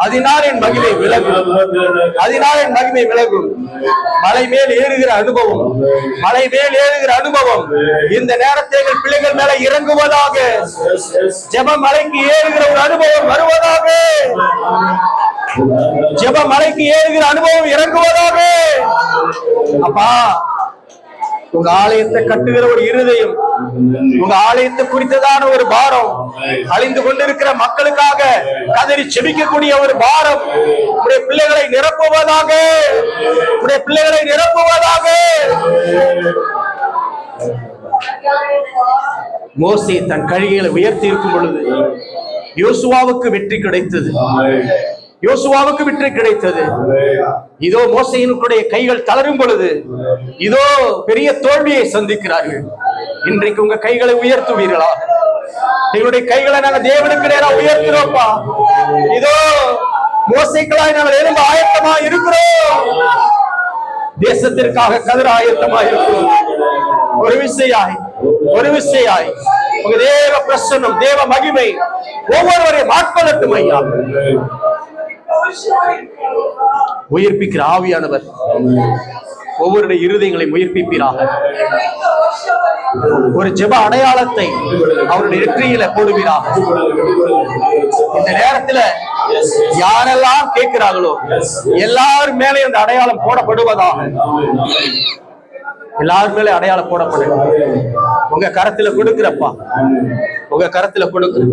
அதனால் என் மகிமை விலகும், அதனால் என் மகிமை விலகும். மலை மேல் ஏறுகிற அனுபவம், மலை மேல் ஏறுகிற அனுபவம் இந்த நேரத்தில் எங்கள் பிள்ளைகள் மேல இறங்குவதாக. ஜெப மலைக்கு ஏறுகிற ஒரு அனுபவம் வருவதாக. ஜெப மலைக்கு ஏறுகிற அனுபவம் இறங்குவதாக. அப்பா, உங்க ஆலயத்தை கட்டுகிற ஒரு இருதயம், உங்க ஆலயத்தை குறித்ததான ஒரு பாரம், அழிந்து கொண்டிருக்கிற மக்களுக்காக கதறி செபிக்கக்கூடிய ஒரு பாரம் உடைய பிள்ளைகளை நிரப்புவதாக, உடைய பிள்ளைகளை நிரப்புவதாக. மோசே தன் கழுகைகளை உயர்த்தி இருக்கும் பொழுது யோசுவாவுக்கு வெற்றி கிடைத்தது, யோசுவாவுக்கு வெற்றி கிடைத்தது. இதோ மோசேயினுடைய கைகள் தளரும் பொழுது இதோ பெரிய தோல்வியை சந்திக்கிறார்கள். இன்றைக்கு உங்க கைகளை உயர்த்துவீர்களா? எங்களுடைய கைகளை நாங்கள் தேவனுக்கு நேரம் உயர்த்துறோம்ப்பா. இதோ மோசேக்களாய் நாங்கள் எழும்ப ஆயத்தமா இருக்கிறோம். தேசத்திற்காக கதிர ஆயத்தமா இருக்கிறோம். ஒரு விசையாய் உங்க தேவ பிரசன்னம், தேவ மகிமை ஒவ்வொருவரையும் ஆட்கொள்ளட்டும் ஐயா. உயிர்ப்பிக்கிற ஆவியானவர் ஒவ்வொருடைய இருதயங்களை உயிர்ப்பிப்பீராக. ஒரு ஜெப அடையாளத்தை அவருடைய நெற்றியில போடுவீராக. இந்த நேரத்துல யாரெல்லாம் கேட்கிறார்களோ எல்லாரும் மேலே அந்த அடையாளம் போடப்படுவதாக. எல்லாரும் மேலே அடையாளம் போடப்படும். உங்க கரத்துல கொடுக்கிறப்பா, உங்க கரத்துல கொடுக்குற